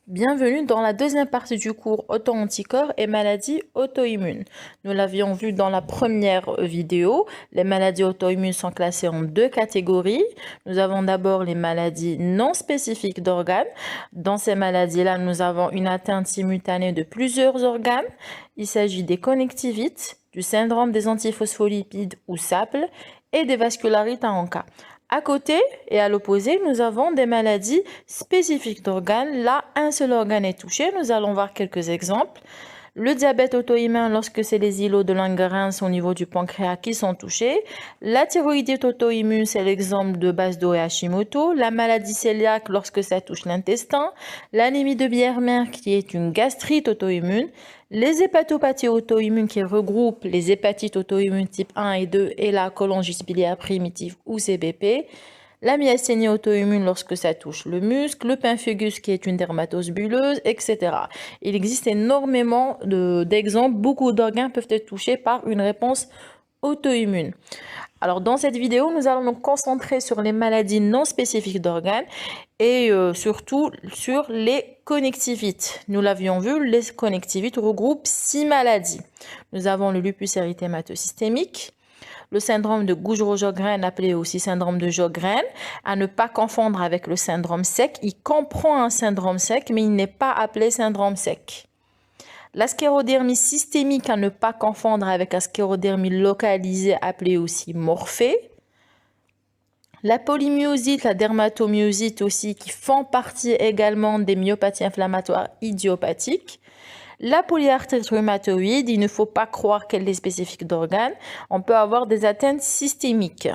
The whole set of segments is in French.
Bienvenue dans la deuxième partie du cours auto-anticorps et maladies auto-immunes. Nous l'avions vu dans la première vidéo. Les maladies auto-immunes sont classées en deux catégories. Nous avons d'abord les maladies non spécifiques d'organes. Dans ces maladies-là, nous avons une atteinte simultanée de plusieurs organes. Il s'agit des connectivites, du syndrome des antiphospholipides ou SAPL et des vascularites en cas. À côté et à l'opposé, nous avons des maladies spécifiques d'organes. Là, un seul organe est touché. Nous allons voir quelques exemples. Le diabète auto-immun lorsque c'est les îlots de Langerhans au niveau du pancréas qui sont touchés. La thyroïdite auto-immune, c'est l'exemple de Basdo et Hashimoto. La maladie cœliaque lorsque ça touche l'intestin. L'anémie de Biermer qui est une gastrite auto-immune. Les hépatopathies auto-immunes qui regroupent les hépatites auto-immunes type 1 et 2 et la cholangite biliaire primitive ou CBP. La myasthénie auto-immune lorsque ça touche le muscle, le pemphigus qui est une dermatose bulleuse, etc. Il existe énormément d'exemples. Beaucoup d'organes peuvent être touchés par une réponse auto-immune. Alors dans cette vidéo, nous allons nous concentrer sur les maladies non spécifiques d'organes et surtout sur les connectivites. Nous l'avions vu, les connectivites regroupent 6 maladies. Nous avons le lupus érythémateux systémique, le syndrome de Gougerot-Sjogren, appelé aussi syndrome de Sjogren, à ne pas confondre avec le syndrome sec. Il comprend un syndrome sec, mais il n'est pas appelé syndrome sec. La sclérodermie systémique, à ne pas confondre avec la sclérodermie localisée, appelée aussi morphée. La polymyosite, la dermatomyosite aussi, qui font partie également des myopathies inflammatoires idiopathiques. La polyarthrite rhumatoïde, il ne faut pas croire qu'elle est spécifique d'organes. On peut avoir des atteintes systémiques.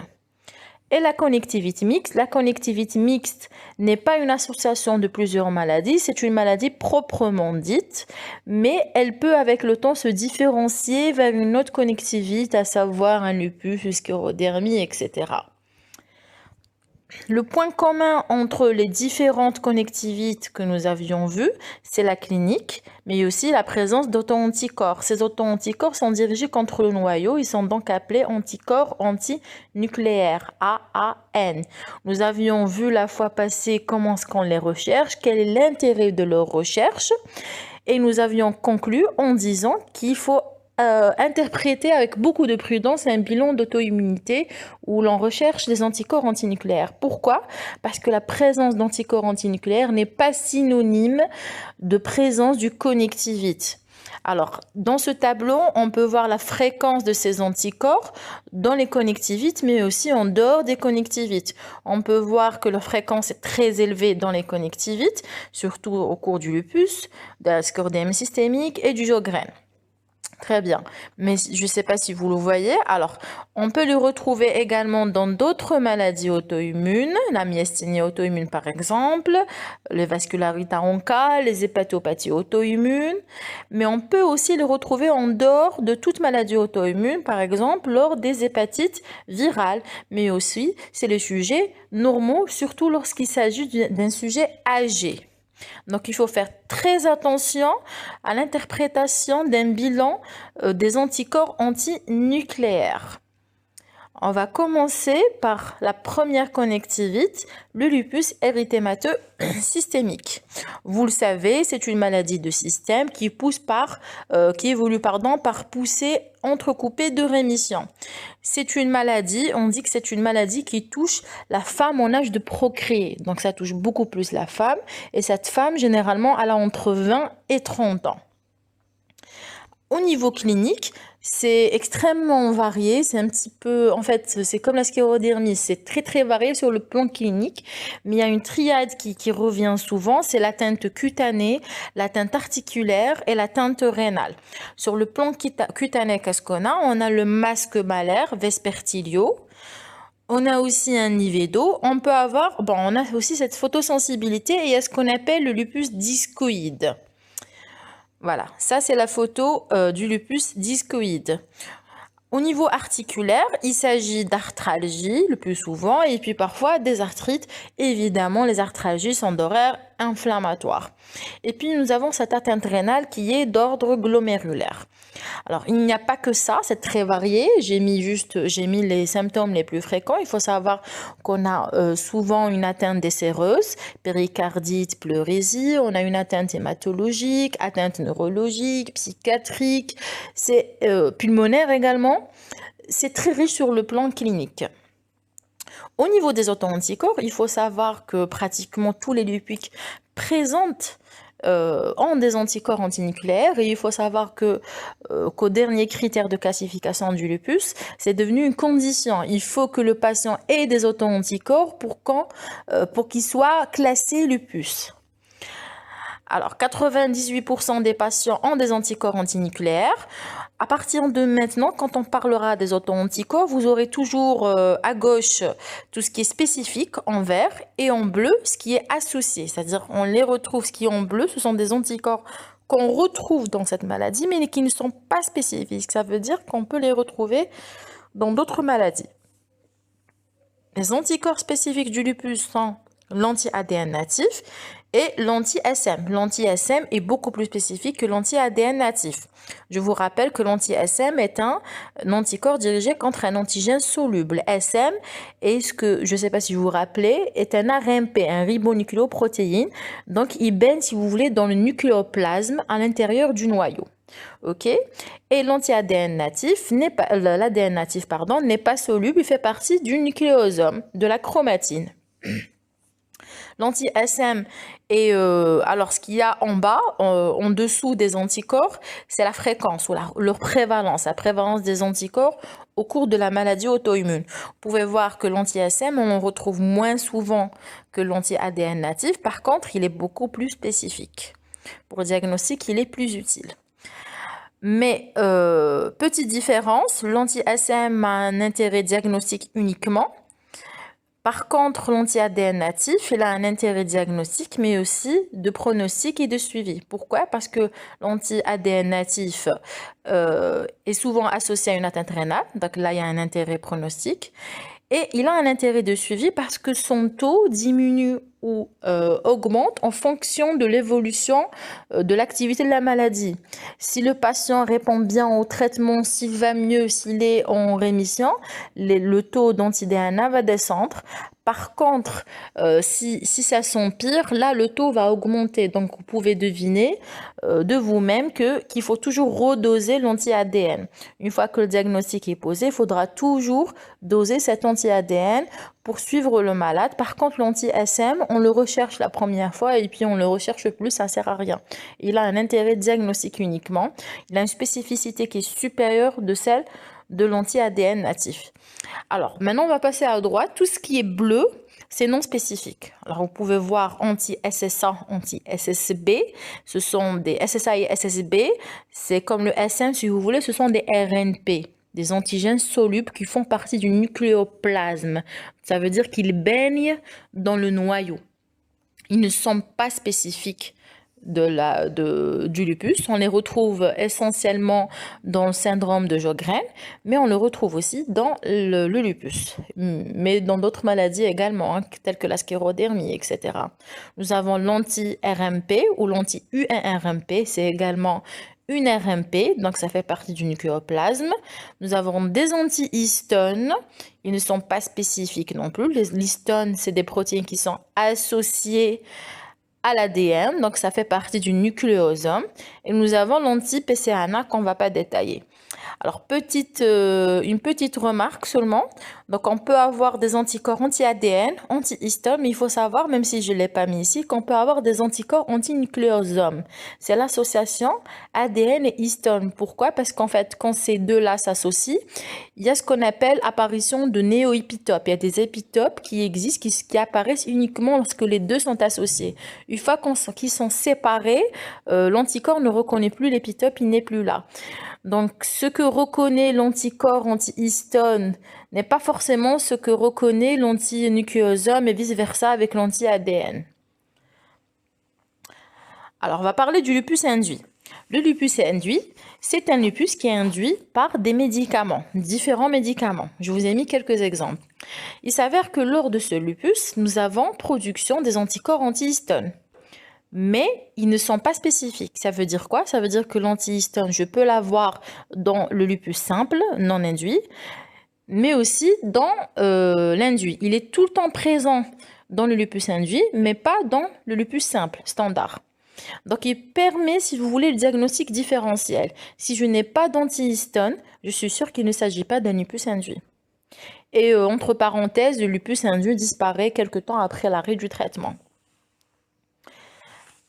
Et la connectivite mixte. La connectivite mixte n'est pas une association de plusieurs maladies, c'est une maladie proprement dite, mais elle peut avec le temps se différencier vers une autre connectivite, à savoir un lupus, une sclérodermie, etc. Le point commun entre les différentes connectivites que nous avions vues, c'est la clinique, mais aussi la présence d'auto-anticorps. Ces auto-anticorps sont dirigés contre le noyau, ils sont donc appelés anticorps antinucléaires, AAN. Nous avions vu la fois passée comment est-ce qu'on les recherche, quel est l'intérêt de leur recherche, et nous avions conclu en disant qu'il faut interpréter avec beaucoup de prudence un bilan d'auto-immunité où l'on recherche des anticorps antinucléaires. Pourquoi? Parce que la présence d'anticorps antinucléaires n'est pas synonyme de présence du connectivite. Alors, dans ce tableau, on peut voir la fréquence de ces anticorps dans les connectivites, mais aussi en dehors des connectivites. On peut voir que leur fréquence est très élevée dans les connectivites, surtout au cours du lupus, de la sclérodermie systémique et du Sjogren. Très bien, mais je ne sais pas si vous le voyez. Alors, on peut le retrouver également dans d'autres maladies auto-immunes, la myasthénie auto-immune par exemple, les vascularites en cas, les hépatopathies auto-immunes, mais on peut aussi le retrouver en dehors de toute maladie auto-immune, par exemple lors des hépatites virales, mais aussi c'est les sujets normaux, surtout lorsqu'il s'agit d'un sujet âgé. Donc, il faut faire très attention à l'interprétation d'un bilan des anticorps antinucléaires. On va commencer par la première connectivite, le lupus érythémateux systémique. Vous le savez, c'est une maladie de système qui évolue par poussée entrecoupée de rémission. C'est une maladie, on dit que c'est une maladie qui touche la femme en âge de procréer. Donc ça touche beaucoup plus la femme et cette femme, généralement, elle a entre 20 et 30 ans. Au niveau clinique, c'est extrêmement varié, c'est un petit peu, en fait, c'est comme la sclérodermie, c'est très très varié sur le plan clinique, mais il y a une triade qui revient souvent, c'est l'atteinte cutanée, l'atteinte articulaire et l'atteinte rénale. Sur le plan cutané, qu'est-ce qu'on a? On a le masque malaire, Vespertilio. On a aussi un nivedo. On a aussi cette photosensibilité et il y a ce qu'on appelle le lupus discoïde. Voilà, ça c'est la photo du lupus discoïde. Au niveau articulaire, il s'agit d'arthralgie le plus souvent et puis parfois des arthrites. Évidemment, les arthralgies sont d'horaire inflammatoire. Et puis nous avons cette atteinte rénale qui est d'ordre glomérulaire. Alors, il n'y a pas que ça, c'est très varié. J'ai mis les symptômes les plus fréquents. Il faut savoir qu'on a souvent une atteinte des séreuses, péricardite, pleurésie. On a une atteinte hématologique, atteinte neurologique, psychiatrique, c'est pulmonaire également. C'est très riche sur le plan clinique. Au niveau des auto-anticorps, il faut savoir que pratiquement tous les lupus présentent ont des anticorps antinucléaires et il faut savoir que qu'au dernier critère de classification du lupus, c'est devenu une condition. Il faut que le patient ait des auto-anticorps pour qu'il soit classé lupus. Alors, 98% des patients ont des anticorps antinucléaires. À partir de maintenant, quand on parlera des auto-anticorps, vous aurez toujours à gauche tout ce qui est spécifique en vert et en bleu ce qui est associé. C'est-à-dire on les retrouve, ce qui est en bleu, ce sont des anticorps qu'on retrouve dans cette maladie, mais qui ne sont pas spécifiques. Ça veut dire qu'on peut les retrouver dans d'autres maladies. Les anticorps spécifiques du lupus sont l'anti-ADN natif et l'anti-SM. L'anti-SM est beaucoup plus spécifique que l'anti-ADN natif. Je vous rappelle que l'anti-SM est un anticorps dirigé contre un antigène soluble. SM est ce que, je ne sais pas si vous vous rappelez, est un RMP, un ribonucléoprotéine. Donc, il baigne, si vous voulez, dans le nucléoplasme à l'intérieur du noyau. Ok, et l'anti-ADN natif l'ADN natif, pardon, n'est pas soluble, il fait partie du nucléosome, de la chromatine. L'anti-SM et alors ce qu'il y a en bas, en dessous des anticorps, c'est la fréquence ou leur prévalence, la prévalence des anticorps au cours de la maladie auto-immune. Vous pouvez voir que l'anti-SM, on le retrouve moins souvent que l'anti-ADN natif. Par contre, il est beaucoup plus spécifique. Pour le diagnostic, il est plus utile. Mais petite différence, l'anti-SM a un intérêt diagnostique uniquement. Par contre, l'anti-ADN natif, il a un intérêt diagnostique, mais aussi de pronostic et de suivi. Pourquoi? Parce que l'anti-ADN natif est souvent associé à une atteinte rénale, donc là, il y a un intérêt pronostic. Et il a un intérêt de suivi parce que son taux diminue ou augmente en fonction de l'évolution de l'activité de la maladie. Si le patient répond bien au traitement, s'il va mieux, s'il est en rémission, le taux d'anti-DNA va descendre. Par contre, si ça s'empire, là, le taux va augmenter. Donc, vous pouvez deviner de vous-même qu'il faut toujours redoser l'anti-ADN. Une fois que le diagnostic est posé, il faudra toujours doser cet anti-ADN pour suivre le malade. Par contre, l'anti-SM, on le recherche la première fois et puis on le recherche plus, ça ne sert à rien. Il a un intérêt diagnostique uniquement. Il a une spécificité qui est supérieure de celle de l'anti-ADN natif. Alors, maintenant, on va passer à droite. Tout ce qui est bleu, c'est non spécifique. Alors, vous pouvez voir anti-SSA, anti-SSB. Ce sont des SSA et SSB. C'est comme le SM, si vous voulez, ce sont des RNP, des antigènes solubles qui font partie du nucléoplasme. Ça veut dire qu'ils baignent dans le noyau. Ils ne sont pas spécifiques du lupus. On les retrouve essentiellement dans le syndrome de Sjögren, mais on le retrouve aussi dans le lupus, mais dans d'autres maladies également, telles que la sclérodermie, etc. Nous avons l'anti-RMP ou l'anti-UNRMP, c'est également une RMP, donc ça fait partie du nucléoplasme. Nous avons des anti-histones, ils ne sont pas spécifiques non plus. Les histones, c'est des protéines qui sont associées à l'ADN, donc ça fait partie du nucléosome. Et nous avons l'anti-PCANA qu'on ne va pas détailler. Alors, une petite remarque seulement. Donc, on peut avoir des anticorps anti-ADN, anti-histone, mais il faut savoir, même si je ne l'ai pas mis ici, qu'on peut avoir des anticorps anti-nucléosome. C'est l'association ADN et histone. Pourquoi? Parce qu'en fait, quand ces deux-là s'associent, il y a ce qu'on appelle apparition de néoépitopes. Il y a des épitopes qui existent, qui apparaissent uniquement lorsque les deux sont associés. Une fois qu'ils sont séparés, l'anticorps ne reconnaît plus l'épitope, il n'est plus là. Donc, ce que reconnaît l'anticorps anti-histone n'est pas forcément ce que reconnaît l'anti-nucléosome et vice-versa avec l'anti-ADN. Alors, on va parler du lupus induit. Le lupus induit, c'est un lupus qui est induit par des médicaments, différents médicaments. Je vous ai mis quelques exemples. Il s'avère que lors de ce lupus, nous avons production des anticorps anti-histone. mais ils ne sont pas spécifiques. Ça veut dire quoi? Ça veut dire que l'antihistone, je peux l'avoir dans le lupus simple, non induit, mais aussi dans l'induit. Il est tout le temps présent dans le lupus induit, mais pas dans le lupus simple, standard. Donc, il permet, si vous voulez, le diagnostic différentiel. Si je n'ai pas d'antihistone, je suis sûre qu'il ne s'agit pas d'un lupus induit. Et entre parenthèses, le lupus induit disparaît quelque temps après l'arrêt du traitement.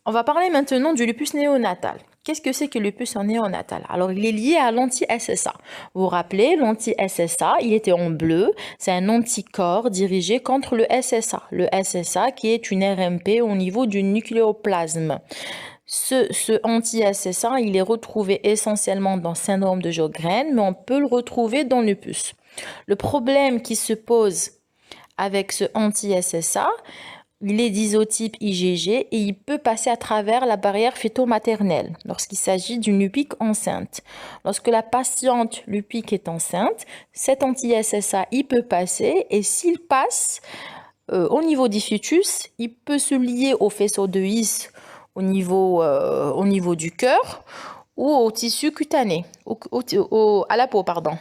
On va parler maintenant du lupus néonatal. Qu'est-ce que c'est que le lupus néonatal? Alors, il est lié à l'anti-SSA. Vous vous rappelez, l'anti-SSA, il était en bleu. C'est un anticorps dirigé contre le SSA. Le SSA qui est une RMP au niveau du nucléoplasme. Ce anti-SSA, il est retrouvé essentiellement dans le syndrome de Sjögren, mais on peut le retrouver dans le lupus. Le problème qui se pose avec ce anti-SSA, il est d'isotype IgG et il peut passer à travers la barrière fœto-maternelle lorsqu'il s'agit d'une lupique enceinte. Lorsque la patiente lupique est enceinte, cet anti-SSA, il peut passer et s'il passe au niveau du fœtus, il peut se lier au faisceau de His au niveau du cœur ou au tissu cutané, à la peau, pardon.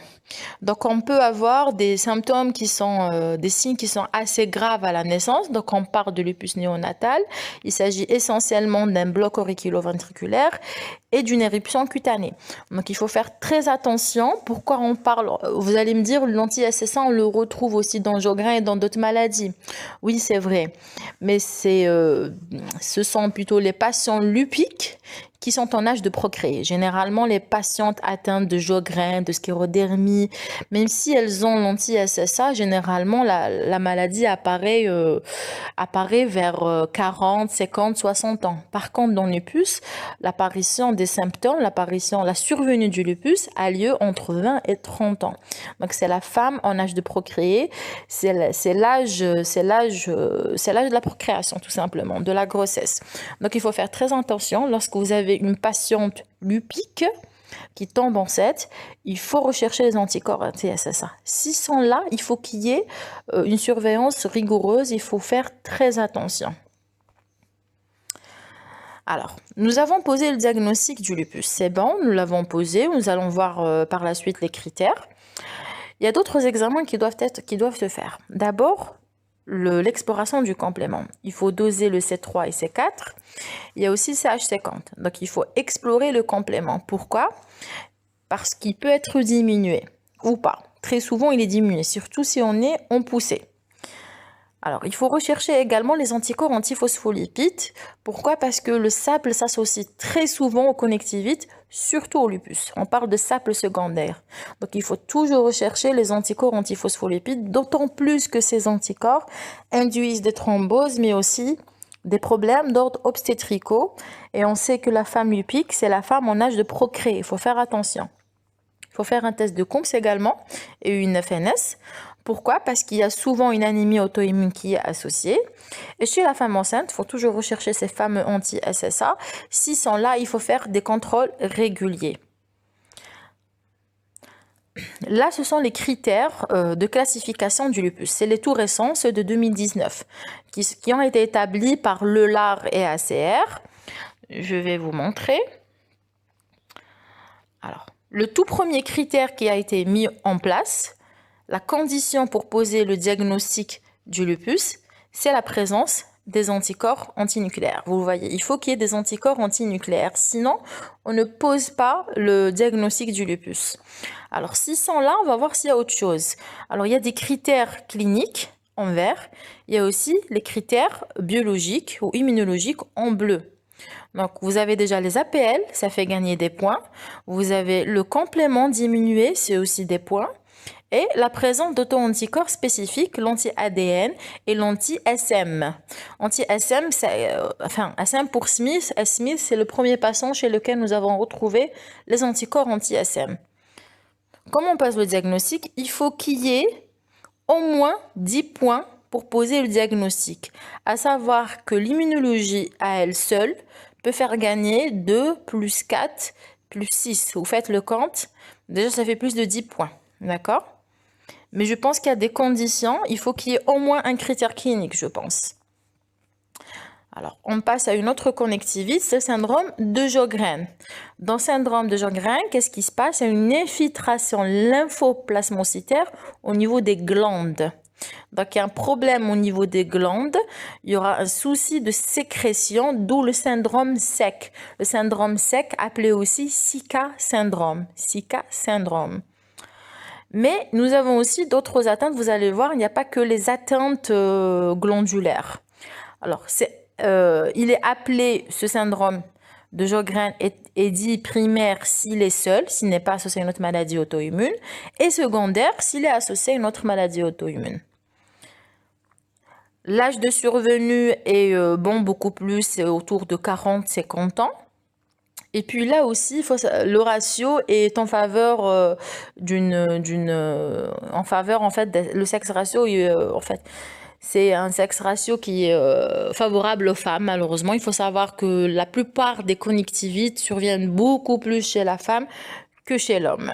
Donc, on peut avoir des symptômes qui sont, des signes qui sont assez graves à la naissance. Donc, on parle de lupus néonatal. Il s'agit essentiellement d'un bloc auriculo-ventriculaire et d'une éruption cutanée. Donc, il faut faire très attention. Pourquoi on parle? Vous allez me dire, l'anti-SSA, on le retrouve aussi dans Sjögren et dans d'autres maladies. Oui, c'est vrai. Mais ce sont plutôt les patients lupiques qui sont en âge de procréer. Généralement, les patientes atteintes de Sjögren, de sclérodermie, même si elles ont l'anti-SSA, généralement, la maladie apparaît vers 40, 50, 60 ans. Par contre, dans le lupus, l'apparition des symptômes, la survenue du lupus a lieu entre 20 et 30 ans. Donc, c'est la femme en âge de procréer, c'est l'âge de la procréation, tout simplement, de la grossesse. Donc, il faut faire très attention lorsque vous avez une patiente lupique qui tombe enceinte, il faut rechercher les anticorps anti-SSA. S'ils sont là, il faut qu'il y ait une surveillance rigoureuse, il faut faire très attention. Alors, nous avons posé le diagnostic du lupus, c'est bon, nous l'avons posé, nous allons voir par la suite les critères. Il y a d'autres examens qui doivent se faire. D'abord, l'exploration du complément. Il faut doser le C3 et C4. Il y a aussi CH50. Donc, il faut explorer le complément. Pourquoi? Parce qu'il peut être diminué ou pas. Très souvent, il est diminué, surtout si on est en poussée. Alors, il faut rechercher également les anticorps antiphospholipides. Pourquoi? Parce que le SAPL s'associe très souvent aux connectivites, surtout au lupus. On parle de SAPL secondaire. Donc, il faut toujours rechercher les anticorps antiphospholipides, d'autant plus que ces anticorps induisent des thromboses, mais aussi des problèmes d'ordre obstétricaux. Et on sait que la femme lupique, c'est la femme en âge de procréer. Il faut faire attention. Il faut faire un test de Coombs également et une FNS. Pourquoi? Parce qu'il y a souvent une anémie auto-immune qui est associée. Et chez la femme enceinte, il faut toujours rechercher ces fameux anti-SSA. S'ils sont là, il faut faire des contrôles réguliers. Là, ce sont les critères de classification du lupus. C'est les tout récents, ceux de 2019, qui ont été établis par l'EULAR et ACR. Je vais vous montrer. Alors, le tout premier critère qui a été mis en place, la condition pour poser le diagnostic du lupus, c'est la présence des anticorps antinucléaires. Vous le voyez, il faut qu'il y ait des anticorps antinucléaires. Sinon, on ne pose pas le diagnostic du lupus. Alors, s'ils sont là, on va voir s'il y a autre chose. Alors, il y a des critères cliniques en vert. Il y a aussi les critères biologiques ou immunologiques en bleu. Donc, vous avez déjà les APL, ça fait gagner des points. Vous avez le complément diminué, c'est aussi des points. Et la présence d'auto-anticorps spécifiques, l'anti-ADN et l'anti-SM. Anti-SM, SM pour Smith. Smith, c'est le premier patient chez lequel nous avons retrouvé les anticorps anti-SM. Comment on passe le diagnostic? Il faut qu'il y ait au moins 10 points pour poser le diagnostic. À savoir que l'immunologie à elle seule peut faire gagner 2 plus 4 plus 6. Vous faites le compte. Déjà, ça fait plus de 10 points. D'accord? Mais je pense qu'il y a des conditions. Il faut qu'il y ait au moins un critère clinique, je pense. Alors, on passe à une autre connectivité, c'est le syndrome de Sjögren. Dans le syndrome de Sjögren, qu'est-ce qui se passe? Il y a une infiltration lymphoplasmocytaire au niveau des glandes. Donc, il y a un problème au niveau des glandes. Il y aura un souci de sécrétion, d'où le syndrome SEC. Le syndrome SEC, appelé aussi Zika syndrome. Zika syndrome. Mais nous avons aussi d'autres atteintes. Vous allez voir, il n'y a pas que les atteintes glandulaires. Alors, il est appelé, ce syndrome de Sjögren est dit primaire s'il est seul, s'il n'est pas associé à une autre maladie auto-immune, et secondaire s'il est associé à une autre maladie auto-immune. L'âge de survenue est beaucoup plus, autour de 40-50 ans. Et puis là aussi, le ratio est en faveur en faveur en fait, le sexe ratio en fait. C'est un sexe ratio qui est favorable aux femmes, malheureusement. Il faut savoir que la plupart des conjonctivites surviennent beaucoup plus chez la femme que chez l'homme.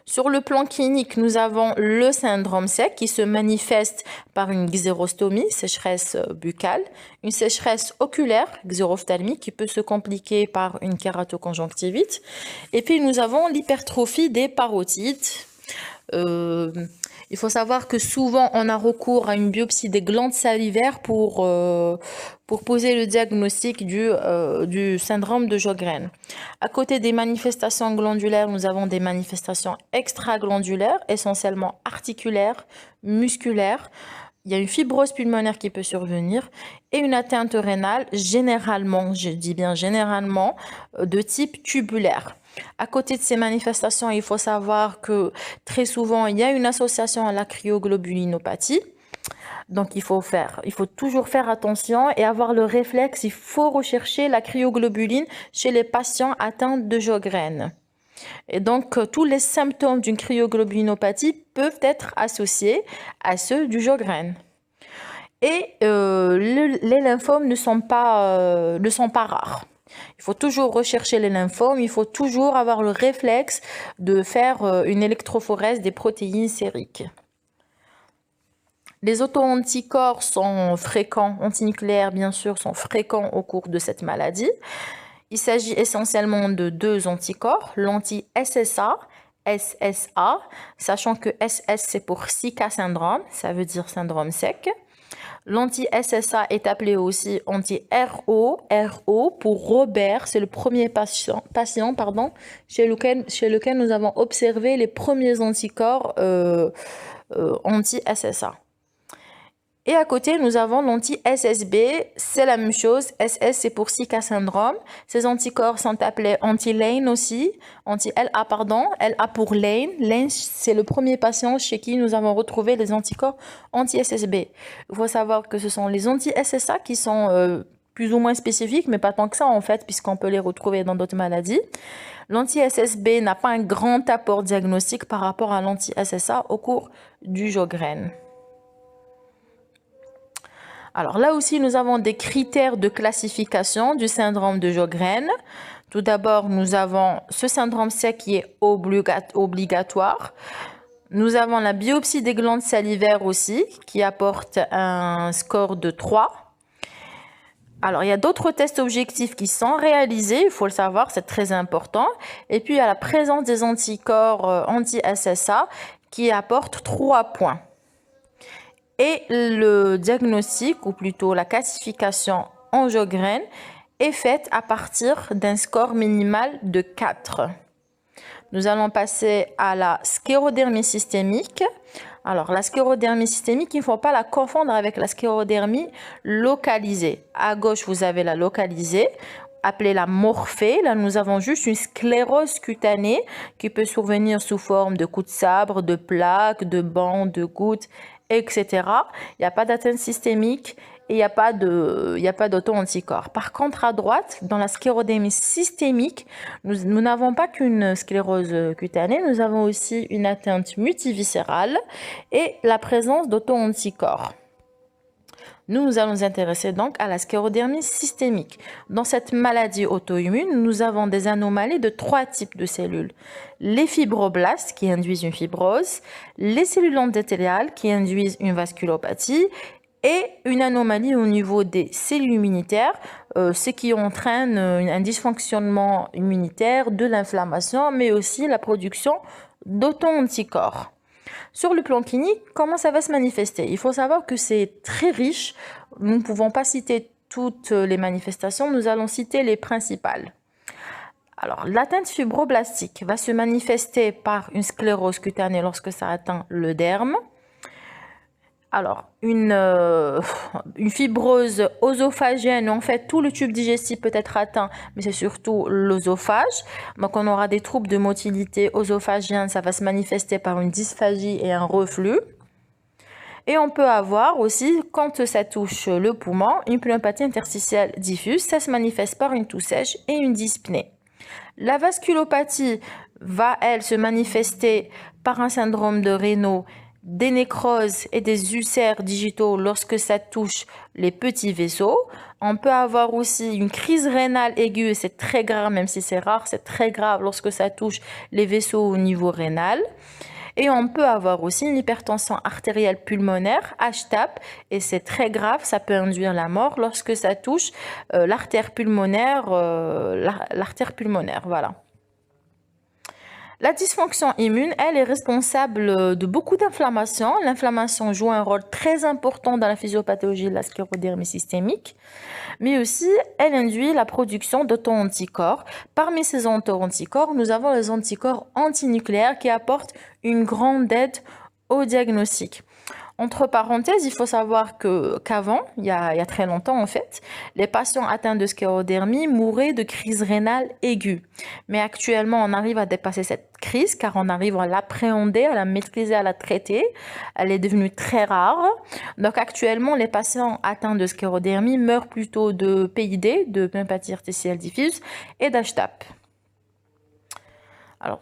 Sur le plan clinique, nous avons le syndrome SEC qui se manifeste par une xérostomie, sécheresse buccale, une sécheresse oculaire, xérophthalmie, qui peut se compliquer par une kératoconjonctivite. Et puis nous avons l'hypertrophie des parotides. Il faut savoir que souvent on a recours à une biopsie des glandes salivaires pour poser le diagnostic du syndrome de Sjögren. À côté des manifestations glandulaires, nous avons des manifestations extraglandulaires, essentiellement articulaires, musculaires. Il y a une fibrose pulmonaire qui peut survenir et une atteinte rénale, généralement, je dis bien généralement, de type tubulaire. À côté de ces manifestations, il faut savoir que très souvent, il y a une association à la cryoglobulinopathie. Donc, il faut toujours faire attention et avoir le réflexe. Il faut rechercher la cryoglobuline chez les patients atteints de Sjögren. Et donc, tous les symptômes d'une cryoglobulinopathie peuvent être associés à ceux du Sjögren. Et les lymphomes ne sont pas rares. Il faut toujours rechercher les lymphomes, il faut toujours avoir le réflexe de faire une électrophorèse des protéines sériques. Les auto-anticorps sont fréquents, antinucléaires bien sûr, sont fréquents au cours de cette maladie. Il s'agit essentiellement de deux anticorps, l'anti-SSA, SSA, sachant que SS c'est pour Zika syndrome, ça veut dire syndrome SEC. L'anti-SSA est appelé aussi anti-RO, RO pour Robert, c'est le premier patient chez lequel nous avons observé les premiers anticorps anti-SSA. Et à côté, nous avons l'anti-SSB, c'est la même chose, SS c'est pour Zika syndrome. Ces anticorps sont appelés anti-LANE aussi, anti-LA pardon, LA pour LANE. LANE c'est le premier patient chez qui nous avons retrouvé les anticorps anti-SSB. Il faut savoir que ce sont les anti-SSA qui sont plus ou moins spécifiques, mais pas tant que ça en fait, puisqu'on peut les retrouver dans d'autres maladies. L'anti-SSB n'a pas un grand apport diagnostique par rapport à l'anti-SSA au cours du Sjögren. Alors là aussi, nous avons des critères de classification du syndrome de Sjögren. Tout d'abord, nous avons ce syndrome SEC qui est obligatoire. Nous avons la biopsie des glandes salivaires aussi, qui apporte un score de 3. Alors, il y a d'autres tests objectifs qui sont réalisés, il faut le savoir, c'est très important. Et puis, il y a la présence des anticorps anti-SSA qui apporte 3 points. Et le diagnostic, ou plutôt la classification en Sjögren, est faite à partir d'un score minimal de 4. Nous allons passer à la sclérodermie systémique. Alors, la sclérodermie systémique, il ne faut pas la confondre avec la sclérodermie localisée. À gauche, vous avez la localisée, appelée la morphée. Là, nous avons juste une sclérose cutanée qui peut survenir sous forme de coups de sabre, de plaques, de bandes, de gouttes, etc. Il n'y a pas d'atteinte systémique et il n'y a pas d'auto-anticorps. Par contre, à droite, dans la sclérodermie systémique, nous n'avons pas qu'une sclérose cutanée, nous avons aussi une atteinte multiviscérale et la présence d'auto-anticorps. Nous allons nous intéresser donc à la sclérodermie systémique. Dans cette maladie auto-immune, nous avons des anomalies de 3 types de cellules. Les fibroblastes qui induisent une fibrose, les cellules endothéliales qui induisent une vasculopathie et une anomalie au niveau des cellules immunitaires, ce qui entraîne un dysfonctionnement immunitaire, de l'inflammation, mais aussi la production d'auto-anticorps. Sur le plan clinique, comment ça va se manifester? Il faut savoir que c'est très riche. Nous ne pouvons pas citer toutes les manifestations, nous allons citer les principales. Alors, l'atteinte fibroblastique va se manifester par une sclérose cutanée lorsque ça atteint le derme. Alors, une fibrose œsophagienne, en fait, tout le tube digestif peut être atteint, mais c'est surtout l'œsophage. Donc, on aura des troubles de motilité œsophagienne, ça va se manifester par une dysphagie et un reflux. Et on peut avoir aussi, quand ça touche le poumon, une pneumopathie interstitielle diffuse, ça se manifeste par une toux sèche et une dyspnée. La vasculopathie va, elle, se manifester par un syndrome de Raynaud, des nécroses et des ulcères digitaux lorsque ça touche les petits vaisseaux. On peut avoir aussi une crise rénale aiguë, et c'est très grave, même si c'est rare, c'est très grave lorsque ça touche les vaisseaux au niveau rénal. Et on peut avoir aussi une hypertension artérielle pulmonaire, HTAP, et c'est très grave, ça peut induire la mort lorsque ça touche l'artère pulmonaire, voilà. La dysfonction immune, elle est responsable de beaucoup d'inflammations. L'inflammation joue un rôle très important dans la physiopathologie de la sclérodermie systémique, mais aussi elle induit la production d'auto-anticorps. Parmi ces auto-anticorps, nous avons les anticorps antinucléaires qui apportent une grande aide au diagnostic. Entre parenthèses, il faut savoir qu'avant, il y a très longtemps en fait, les patients atteints de sclérodermie mouraient de crise rénale aiguë. Mais actuellement, on arrive à dépasser cette crise car on arrive à l'appréhender, à la maîtriser, à la traiter. Elle est devenue très rare. Donc actuellement, les patients atteints de sclérodermie meurent plutôt de PID, de pneumopathie artérielle diffuse, et d'HTAP. Alors,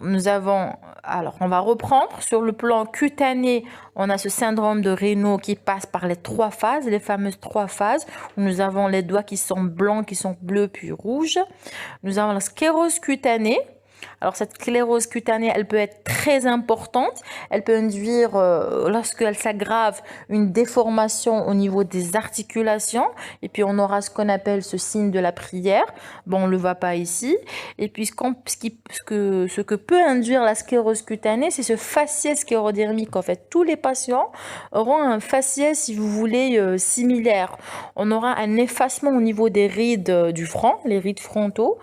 on va reprendre. Sur le plan cutané, on a ce syndrome de Raynaud qui passe par les 3 phases, les fameuses 3 phases, où nous avons les doigts qui sont blancs, qui sont bleus, puis rouges. Nous avons la sclérose cutanée. Alors, cette sclérose cutanée, elle peut être très importante. Elle peut induire, lorsqu'elle s'aggrave, une déformation au niveau des articulations. Et puis, on aura ce qu'on appelle ce signe de la prière. Bon, on ne le voit pas ici. Et puis, ce que peut induire la sclérose cutanée, c'est ce faciès sclérodermique. En fait, tous les patients auront un faciès, si vous voulez, similaire. On aura un effacement au niveau des rides du front, les rides frontaux.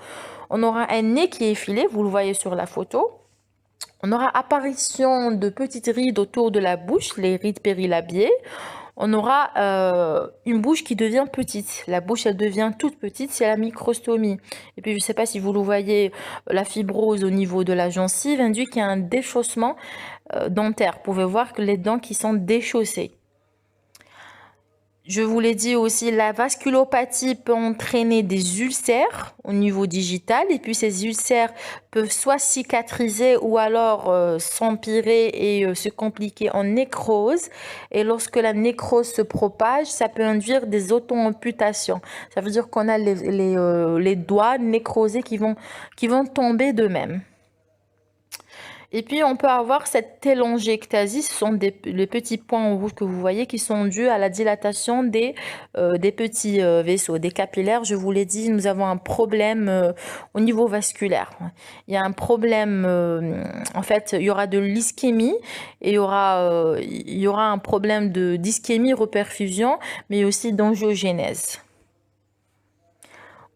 On aura un nez qui est effilé, vous le voyez sur la photo. On aura apparition de petites rides autour de la bouche, les rides périlabiées. On aura une bouche qui devient petite. La bouche, elle devient toute petite, c'est la microstomie. Et puis, je ne sais pas si vous le voyez, la fibrose au niveau de la gencive induit qu'il y a un déchaussement dentaire. Vous pouvez voir que les dents qui sont déchaussées. Je vous l'ai dit aussi, la vasculopathie peut entraîner des ulcères au niveau digital et puis ces ulcères peuvent soit cicatriser ou alors s'empirer et se compliquer en nécrose. Et lorsque la nécrose se propage, ça peut induire des auto-amputations. Ça veut dire qu'on a les doigts nécrosés qui vont tomber d'eux-mêmes. Et puis, on peut avoir cette télangiectasie, ce sont les petits points en rouge que vous voyez qui sont dus à la dilatation des petits vaisseaux, des capillaires. Je vous l'ai dit, nous avons un problème au niveau vasculaire. Il y a un problème, en fait, il y aura de l'ischémie et il y aura un problème d'ischémie, reperfusion, mais aussi d'angiogénèse.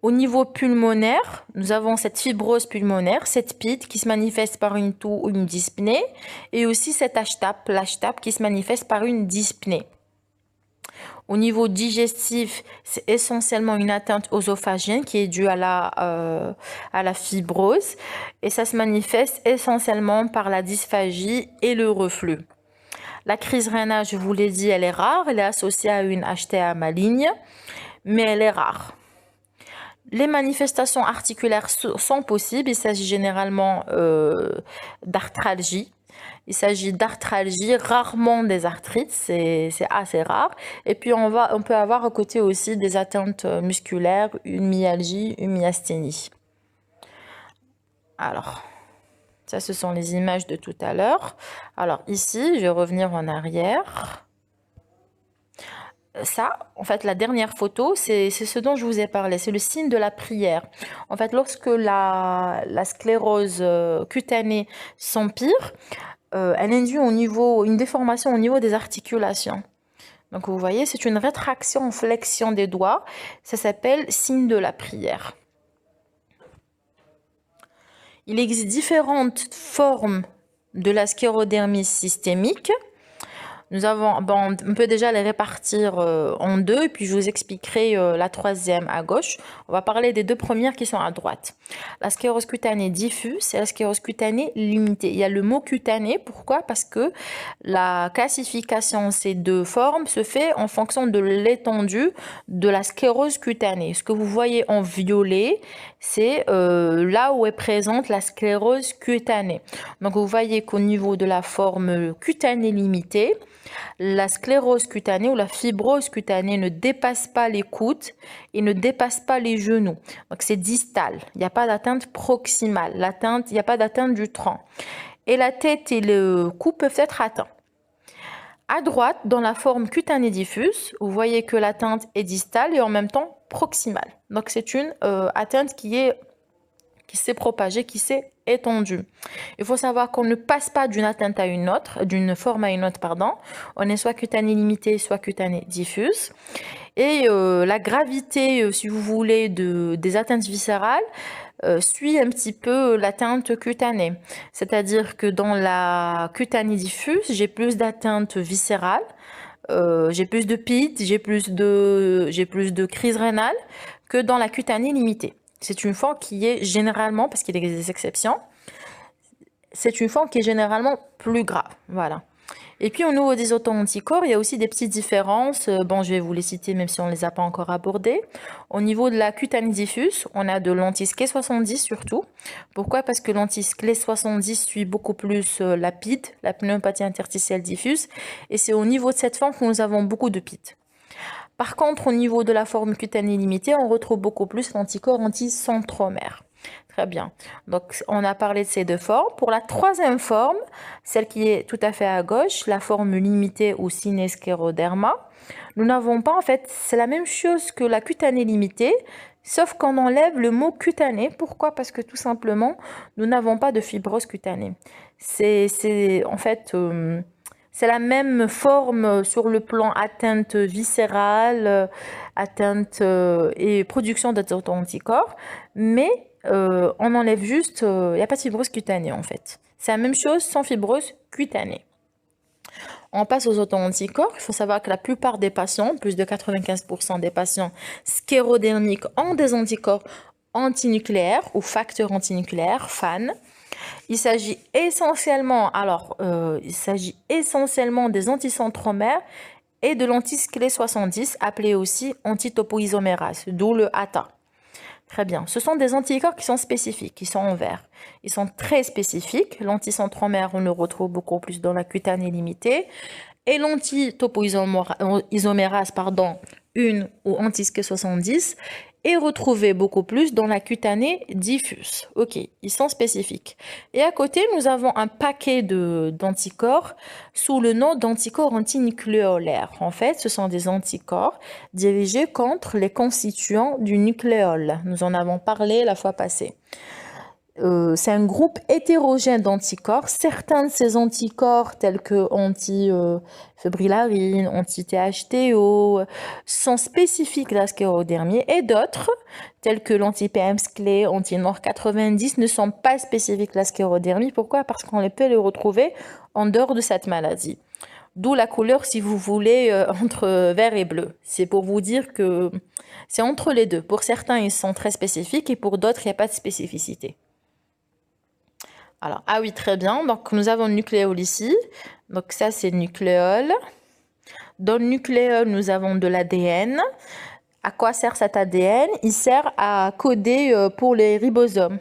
Au niveau pulmonaire, nous avons cette fibrose pulmonaire, cette PID qui se manifeste par une toux ou une dyspnée, et aussi cette HTAP, l'HTAP qui se manifeste par une dyspnée. Au niveau digestif, c'est essentiellement une atteinte œsophagienne qui est due à la fibrose, et ça se manifeste essentiellement par la dysphagie et le reflux. La crise rénale, je vous l'ai dit, elle est rare, elle est associée à une HTA maligne, mais elle est rare. Les manifestations articulaires sont possibles. Il s'agit généralement d'arthralgie. Il s'agit d'arthralgie, rarement des arthrites, c'est assez rare. Et puis on peut avoir à côté aussi des atteintes musculaires, une myalgie, une myasthénie. Alors, ça ce sont les images de tout à l'heure. Alors ici, je vais revenir en arrière. ça, en fait, la dernière photo, c'est ce dont je vous ai parlé, c'est le signe de la prière. En fait, lorsque la sclérose cutanée s'empire, elle induit une déformation au niveau des articulations. Donc vous voyez, c'est une rétraction en flexion des doigts. Ça s'appelle signe de la prière. Il existe différentes formes de la sclérodermie systémique. On peut déjà les répartir en deux, et puis je vous expliquerai la troisième à gauche. On va parler des deux premières qui sont à droite. La sclérose cutanée diffuse et la sclérose cutanée limitée. Il y a le mot cutané, pourquoi? Parce que la classification de ces deux formes se fait en fonction de l'étendue de la sclérose cutanée. Ce que vous voyez en violet, c'est là où est présente la sclérose cutanée. Donc vous voyez qu'au niveau de la forme cutanée limitée, la sclérose cutanée ou la fibrose cutanée ne dépasse pas les coudes et ne dépasse pas les genoux. Donc c'est distal. Il n'y a pas d'atteinte proximale. Il n'y a pas d'atteinte du tronc. Et la tête et le cou peuvent être atteints. À droite, dans la forme cutanée diffuse, vous voyez que l'atteinte est distale et en même temps proximale. Donc c'est une atteinte qui s'est propagée, qui s'est étendue. Il faut savoir qu'on ne passe pas d'une atteinte à une autre, d'une forme à une autre, pardon. On est soit cutanée limitée, soit cutanée diffuse. Et la gravité, si vous voulez, des atteintes viscérales suit un petit peu l'atteinte cutanée. C'est-à-dire que dans la cutanée diffuse, j'ai plus d'atteintes viscérales, j'ai plus de PIT, j'ai plus de crise rénale que dans la cutanée limitée. C'est une forme qui est généralement, parce qu'il existe des exceptions, c'est une forme qui est généralement plus grave. Voilà. Et puis au niveau des auto-anticorps, il y a aussi des petites différences. Bon, je vais vous les citer même si on ne les a pas encore abordées. Au niveau de la cutanée diffuse, on a de l'anti-SCLE 70 surtout. Pourquoi? Parce que l'anti-SCLE 70 suit beaucoup plus la PID, la pneumopathie interstitielle diffuse. Et c'est au niveau de cette forme que nous avons beaucoup de PID. Par contre, au niveau de la forme cutanée limitée, on retrouve beaucoup plus l'anticorps anti-centromère. Très bien. Donc, on a parlé de ces deux formes. Pour la troisième forme, celle qui est tout à fait à gauche, la forme limitée ou synéscléroderma, nous n'avons pas, en fait, c'est la même chose que la cutanée limitée, sauf qu'on enlève le mot cutané. Pourquoi? Parce que tout simplement, nous n'avons pas de fibrose cutanée. En fait, c'est la même forme sur le plan atteinte viscérale, atteinte et production d'auto-anticorps, mais on enlève juste, il n'y a pas de fibrose cutanée en fait. C'est la même chose sans fibrose cutanée. On passe aux auto-anticorps. Il faut savoir que la plupart des patients, plus de 95% des patients sclérodermiques ont des anticorps antinucléaires ou facteurs antinucléaires, FAN. Il s'agit essentiellement des anticentromères et de l'anti-SCLE 70, appelé aussi antitopoisomérase, d'où le ATA. Très bien. Ce sont des anticorps qui sont spécifiques, qui sont en vert. Ils sont très spécifiques. L'anticentromère, on le retrouve beaucoup plus dans la cutanée limitée. Et l'antitopoisomérase, une ou anti-SCLE 70, est retrouvé beaucoup plus dans la cutanée diffuse. Ok, ils sont spécifiques. Et à côté, nous avons un paquet d'anticorps sous le nom d'anticorps antinucléolaires. En fait, ce sont des anticorps dirigés contre les constituants du nucléole. Nous en avons parlé la fois passée. C'est un groupe hétérogène d'anticorps. Certains de ces anticorps, tels que anti-febrillarine, anti-THTO, sont spécifiques de la sclérodermie, et d'autres, tels que l'anti-PM-SCLE, anti-NOR90, ne sont pas spécifiques de la sclérodermie. Pourquoi? Parce qu'on peut les retrouver en dehors de cette maladie. D'où la couleur, si vous voulez, entre vert et bleu. C'est pour vous dire que c'est entre les deux. Pour certains, ils sont très spécifiques, et pour d'autres, il n'y a pas de spécificité. Alors, ah oui, très bien. Donc, nous avons le nucléole ici. Donc, ça, c'est le nucléole. Dans le nucléole, nous avons de l'ADN. À quoi sert cet ADN? Il sert à coder pour les ribosomes.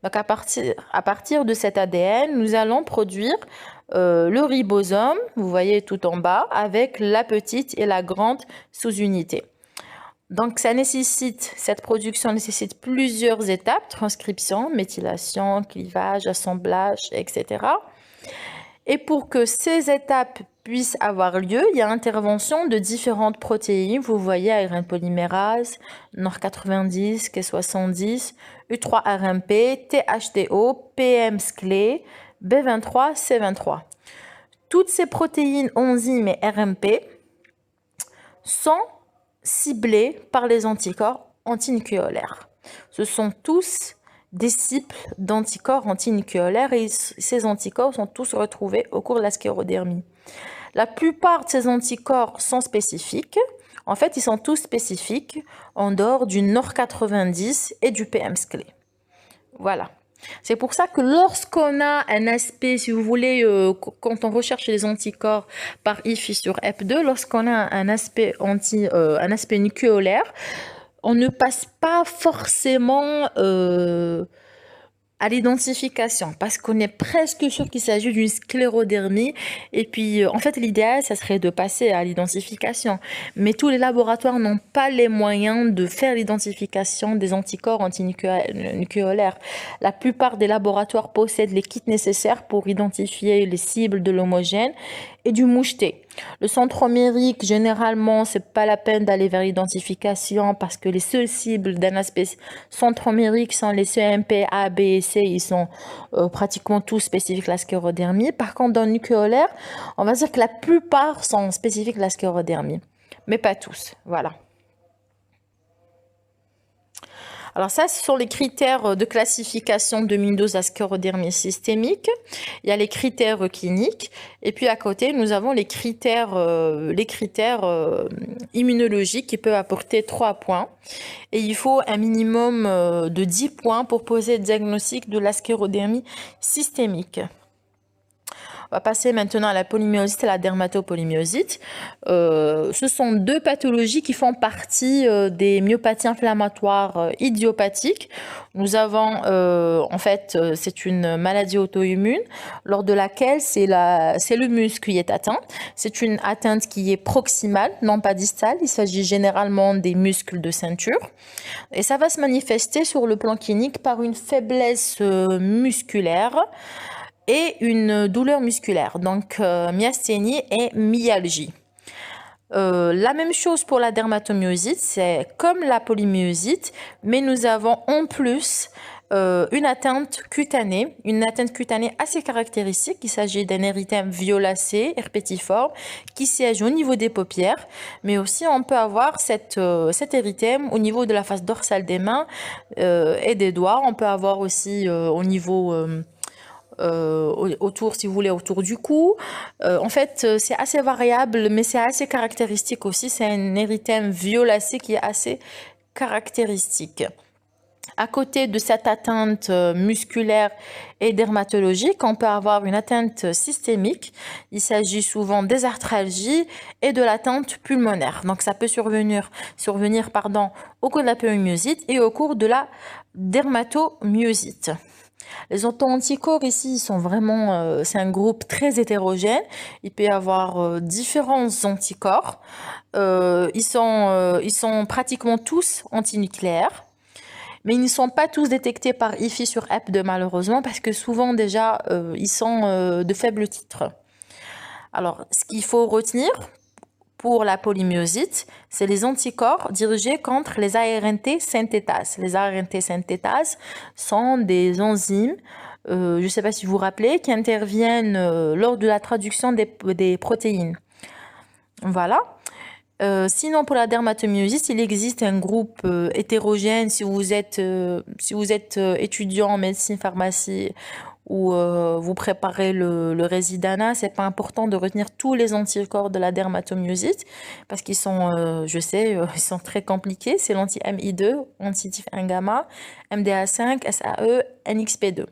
Donc, à partir de cet ADN, nous allons produire le ribosome, vous voyez tout en bas, avec la petite et la grande sous-unité. Donc, cette production nécessite plusieurs étapes, transcription, méthylation, clivage, assemblage, etc. Et pour que ces étapes puissent avoir lieu, il y a intervention de différentes protéines. Vous voyez, ARN polymérase, NOR90, K70, U3-RMP, THDO, PM-SCLE, B23, C23. Toutes ces protéines, enzymes et RMP sont ciblées par les anticorps antinucléolaires. Ce sont tous des cibles d'anticorps antinucléolaires et ces anticorps sont tous retrouvés au cours de la sclérodermie. La plupart de ces anticorps sont spécifiques. En fait, ils sont tous spécifiques en dehors du NOR90 et du PM-SCLE. Voilà. C'est pour ça que lorsqu'on a un aspect, si vous voulez, quand on recherche les anticorps par IFI sur EP2, lorsqu'on a un aspect nucléolaire, on ne passe pas forcément à l'identification parce qu'on est presque sûr qu'il s'agit d'une sclérodermie et puis en fait l'idéal ça serait de passer à l'identification, mais tous les laboratoires n'ont pas les moyens de faire l'identification des anticorps antinucléolaires. La plupart des laboratoires possèdent les kits nécessaires pour identifier les cibles de l'homogène et du moucheté. Le centromérique, généralement, c'est pas la peine d'aller vers l'identification parce que les seules cibles d'un aspect centromérique sont les CMP A, B et C. Ils sont pratiquement tous spécifiques à la sclérodermie. Par contre, dans le nucléolaire, on va dire que la plupart sont spécifiques à la sclérodermie, mais pas tous. Voilà. Alors ça, ce sont les critères de classification de Windows à sclérodermie systémique. Il y a les critères cliniques. Et puis à côté, nous avons les critères immunologiques qui peuvent apporter 3 points. Et il faut un minimum de 10 points pour poser le diagnostic de la sclérodermie systémique. On va passer maintenant à la polymyosite et la dermatopolymyosite. Ce sont deux pathologies qui font partie des myopathies inflammatoires idiopathiques. Nous avons, c'est une maladie auto-immune lors de laquelle c'est le muscle qui est atteint. C'est une atteinte qui est proximale, non pas distale. Il s'agit généralement des muscles de ceinture. Et ça va se manifester sur le plan clinique par une faiblesse musculaire et une douleur musculaire, donc myasthénie et myalgie. La même chose pour la dermatomyosite, c'est comme la polymyosite, mais nous avons en plus une atteinte cutanée assez caractéristique. Il s'agit d'un érythème violacé, herpétiforme, qui siège au niveau des paupières, mais aussi on peut avoir cet érythème au niveau de la face dorsale des mains et des doigts. On peut avoir aussi au niveau autour, si vous voulez, autour du cou. En fait, c'est assez variable, mais c'est assez caractéristique aussi. C'est un érythème violacé qui est assez caractéristique. À côté de cette atteinte musculaire et dermatologique, on peut avoir une atteinte systémique. Il s'agit souvent des arthralgies et de l'atteinte pulmonaire. Donc, ça peut survenir au cours de la polymyosite et au cours de la dermatomyosite. Les auto-anticorps ici sont vraiment, c'est un groupe très hétérogène. Il peut y avoir différents anticorps. Ils sont pratiquement tous antinucléaires, mais ils ne sont pas tous détectés par IFI sur EP2 malheureusement parce que souvent déjà ils sont de faibles titres. Alors, ce qu'il faut retenir pour la polymyosite, c'est les anticorps dirigés contre les ARNT synthétases. Les ARNT synthétases sont des enzymes, je ne sais pas si vous vous rappelez, qui interviennent lors de la traduction des protéines. Voilà. Sinon, pour la dermatomyosite, il existe un groupe hétérogène. Si vous êtes étudiant en médecine, pharmacie, ou vous préparez le résidana, c'est pas important de retenir tous les anticorps de la dermatomyosite parce qu'ils sont, ils sont très compliqués. C'est l'anti-MI2, anti-TIF1 gamma, MDA5, SAE, NXP2.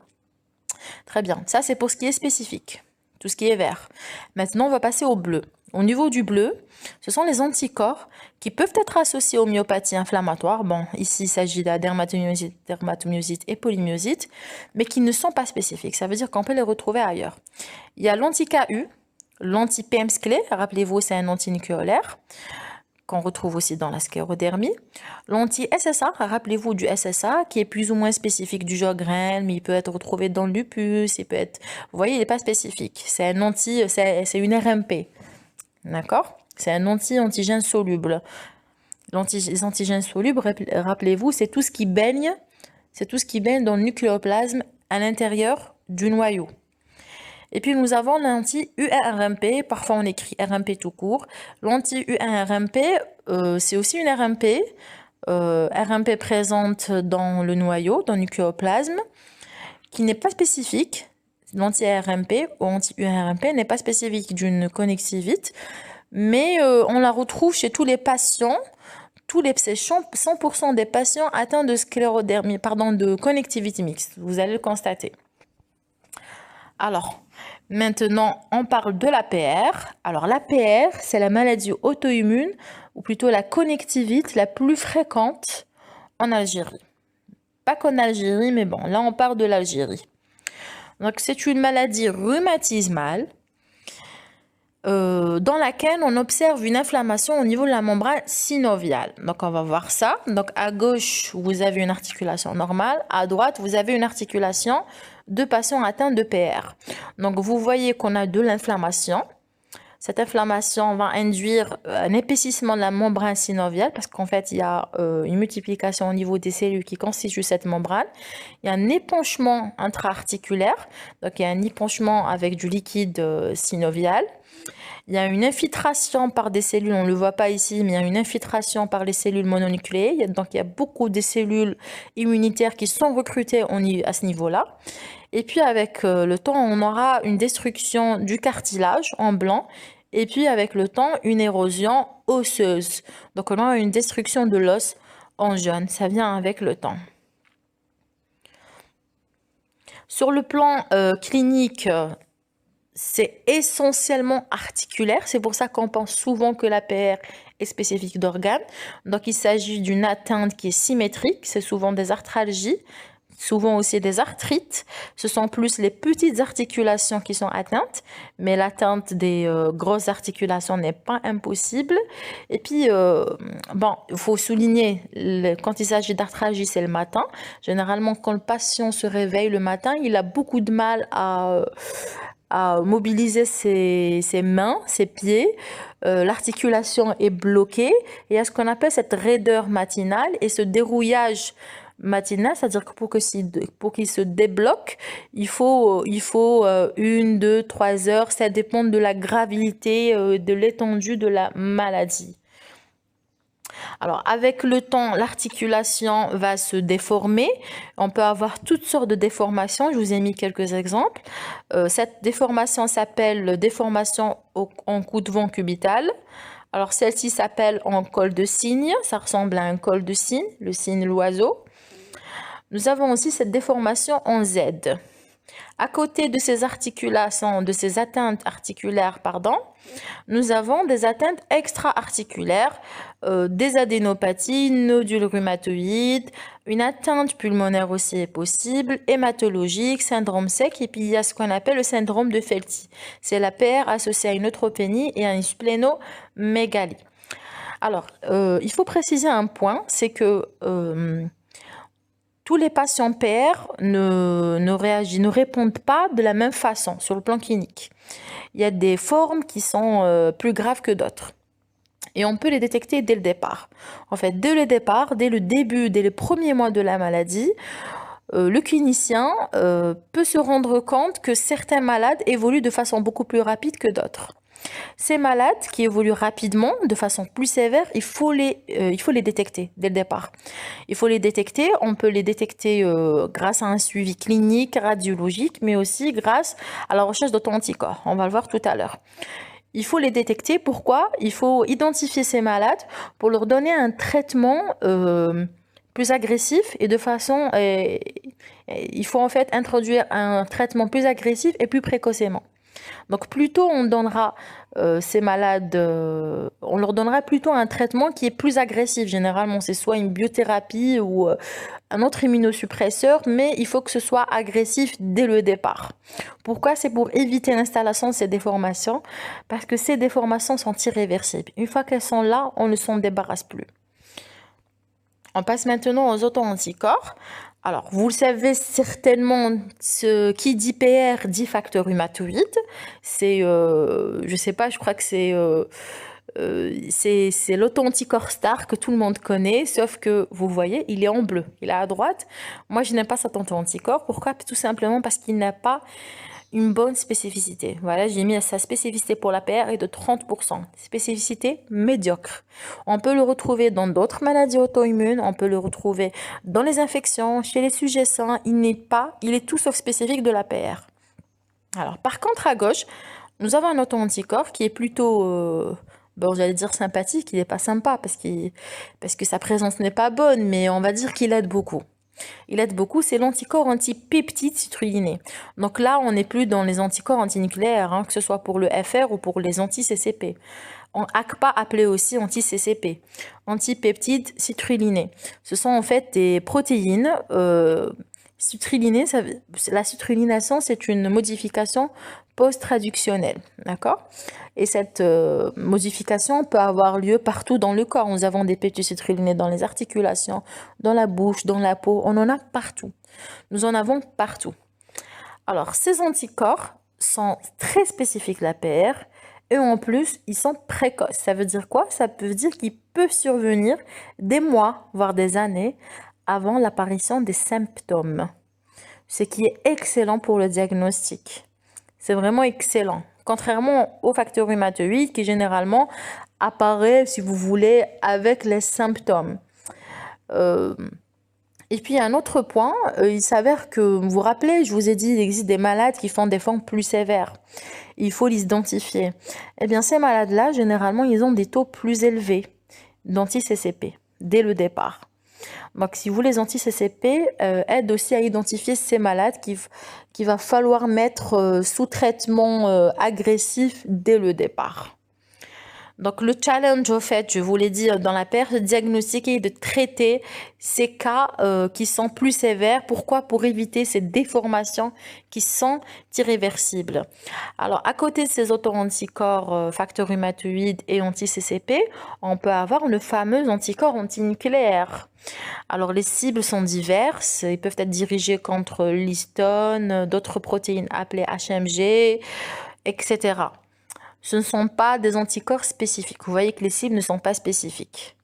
Très bien, ça c'est pour ce qui est spécifique, tout ce qui est vert. Maintenant, on va passer au bleu. Au niveau du bleu, ce sont les anticorps qui peuvent être associés aux myopathies inflammatoires. Bon, ici, il s'agit de la dermatomyosite et polymyosite, mais qui ne sont pas spécifiques. Ça veut dire qu'on peut les retrouver ailleurs. Il y a l'anti-KU, l'anti-PM-SCLE, rappelez-vous, c'est un antinucléolaire. qu'on retrouve aussi dans la sclérodermie. L'anti-SSA, rappelez-vous du SSA, qui est plus ou moins spécifique du Sjögren, mais il peut être retrouvé dans le lupus, il peut être... Vous voyez, il n'est pas spécifique. C'est une RMP. D'accord? C'est un antigène soluble. Les antigènes solubles, rappelez-vous, c'est tout ce qui baigne, dans le nucléoplasme à l'intérieur du noyau. Et puis nous avons l'anti-URMP, parfois on écrit RMP tout court. L'anti-URMP, c'est aussi une RMP, RMP présente dans le noyau, dans le nucléoplasme, qui n'est pas spécifique. L'anti-RMP ou anti-URMP n'est pas spécifique d'une connectivite, mais on la retrouve chez tous les patients, c'est 100% des patients atteints de sclérodermie, de connectivité mixte. Vous allez le constater. Alors, maintenant, on parle de l'APR. Alors, l'APR, c'est la maladie auto-immune, ou plutôt la connectivite la plus fréquente en Algérie. Pas qu'en Algérie, mais bon, là, on parle de l'Algérie. Donc, c'est une maladie rhumatismale dans laquelle on observe une inflammation au niveau de la membrane synoviale. Donc, on va voir ça. Donc, à gauche, vous avez une articulation normale. À droite, vous avez une articulation de patients atteints de PR. Donc, vous voyez qu'on a de l'inflammation. Cette inflammation va induire un épaississement de la membrane synoviale parce qu'en fait, il y a une multiplication au niveau des cellules qui constituent cette membrane. Il y a un épanchement intra-articulaire. Donc, il y a un épanchement avec du liquide synovial. Il y a une infiltration par des cellules, on ne le voit pas ici, mais il y a une infiltration par les cellules mononucléées. Donc, il y a beaucoup de cellules immunitaires qui sont recrutées à ce niveau-là. Et puis, avec le temps, on aura une destruction du cartilage en blanc. Et puis, avec le temps, une érosion osseuse. Donc, on aura une destruction de l'os en jaune. Ça vient avec le temps. Sur le plan clinique, c'est essentiellement articulaire. C'est pour ça qu'on pense souvent que l'APR est spécifique d'organes. Donc, il s'agit d'une atteinte qui est symétrique. C'est souvent des arthralgies, souvent aussi des arthrites. Ce sont plus les petites articulations qui sont atteintes, mais l'atteinte des grosses articulations n'est pas impossible. Et puis, il faut souligner, quand il s'agit d'arthralgie, c'est le matin. Généralement, quand le patient se réveille le matin, il a beaucoup de mal à mobiliser ses mains, ses pieds. L'articulation est bloquée. Et il y a ce qu'on appelle cette raideur matinale et ce dérouillage matinal, c'est-à-dire que pour qu'il se débloque, il faut 1, 2, 3 heures. Ça dépend de la gravité, de l'étendue de la maladie. Alors, avec le temps, l'articulation va se déformer. On peut avoir toutes sortes de déformations. Je vous ai mis quelques exemples. Cette déformation s'appelle déformation en coup de vent cubital. Alors, celle-ci s'appelle en col de cygne. Ça ressemble à un col de cygne, le cygne l'oiseau. Nous avons aussi cette déformation en Z. À côté de ces articulations, de ces atteintes articulaires, nous avons des atteintes extra-articulaires, des adénopathies, nodules rhumatoïdes, une atteinte pulmonaire aussi est possible, hématologique, syndrome sec, et puis il y a ce qu'on appelle le syndrome de Felty. C'est la PR associée à une neutropénie et à une splénomégalie. Alors, il faut préciser un point, c'est que tous les patients PR ne répondent pas de la même façon sur le plan clinique. Il y a des formes qui sont plus graves que d'autres. Et on peut les détecter dès le départ. En fait, dès le départ, dès le début, dès les premiers mois de la maladie, le clinicien peut se rendre compte que certains malades évoluent de façon beaucoup plus rapide que d'autres. Ces malades qui évoluent rapidement, de façon plus sévère, il faut les détecter dès le départ. Il faut les détecter, on peut les détecter grâce à un suivi clinique, radiologique, mais aussi grâce à la recherche d'auto-anticorps. On va le voir tout à l'heure. Il faut les détecter. Pourquoi? Il faut identifier ces malades pour leur donner un traitement plus agressif et il faut en fait introduire un traitement plus agressif et plus précocement. Donc plutôt on donnera ces malades, on leur donnera plutôt un traitement qui est plus agressif. Généralement, c'est soit une biothérapie ou un autre immunosuppresseur, mais il faut que ce soit agressif dès le départ. Pourquoi? C'est pour éviter l'installation de ces déformations, parce que ces déformations sont irréversibles. Une fois qu'elles sont là, on ne s'en débarrasse plus. On passe maintenant aux auto-anticorps. Alors, vous le savez certainement, ce qui dit PR dit facteur rhumatoïde. C'est, je sais pas, je crois que c'est l'auto-anticorps star que tout le monde connaît, sauf que vous voyez, il est en bleu, il est à droite. Moi, je n'aime pas cet auto-anticorps. Pourquoi? Tout simplement parce qu'il n'a pas une bonne spécificité. Voilà, j'ai mis sa spécificité pour la PR est de 30%. Spécificité médiocre. On peut le retrouver dans d'autres maladies auto-immunes, on peut le retrouver dans les infections, chez les sujets sains. Il est tout sauf spécifique de la PR. Alors, par contre, à gauche, nous avons un auto-anticorps qui est plutôt, bon, j'allais dire sympathique, il n'est pas sympa parce que sa présence n'est pas bonne, mais on va dire qu'il aide beaucoup. Il aide beaucoup, c'est l'anticorps antipeptide citruliné. Donc là, on n'est plus dans les anticorps antinucléaires, hein, que ce soit pour le FR ou pour les anti-CCP. En ACPA, appelé aussi anti-CCP, antipeptide citruliné. Ce sont en fait des protéines citrullinées. La citrulination, c'est une modification post-traductionnelle, d'accord? Et cette modification peut avoir lieu partout dans le corps. Nous avons des peptides citrulinés dans les articulations, dans la bouche, dans la peau. On en a partout. Nous en avons partout. Alors, ces anticorps sont très spécifiques, la PR, et en plus, ils sont précoces. Ça veut dire quoi? Ça veut dire qu'ils peuvent survenir des mois, voire des années, avant l'apparition des symptômes. Ce qui est excellent pour le diagnostic. C'est vraiment excellent. Contrairement au facteur rhumatoïde qui généralement apparaît, si vous voulez, avec les symptômes. Et puis un autre point, il s'avère que, vous vous rappelez, je vous ai dit, il existe des malades qui font des formes plus sévères. Il faut les identifier. Eh bien, ces malades-là, généralement, ils ont des taux plus élevés d'anti-CCP dès le départ. Donc, si vous les anti-CCP aident aussi à identifier ces malades qu'il va falloir mettre sous traitement agressif dès le départ. Donc, le challenge, au fait, je vous l'ai dit dans la PR, de diagnostiquer et de traiter ces cas qui sont plus sévères. Pourquoi? Pour éviter ces déformations qui sont irréversibles. Alors, à côté de ces auto-anticorps facteurs rhumatoïdes et anti-CCP, on peut avoir le fameux anticorps antinucléaire. Alors, les cibles sont diverses. Ils peuvent être dirigés contre l'histone, d'autres protéines appelées HMG, etc. Ce ne sont pas des anticorps spécifiques. Vous voyez que les cibles ne sont pas spécifiques.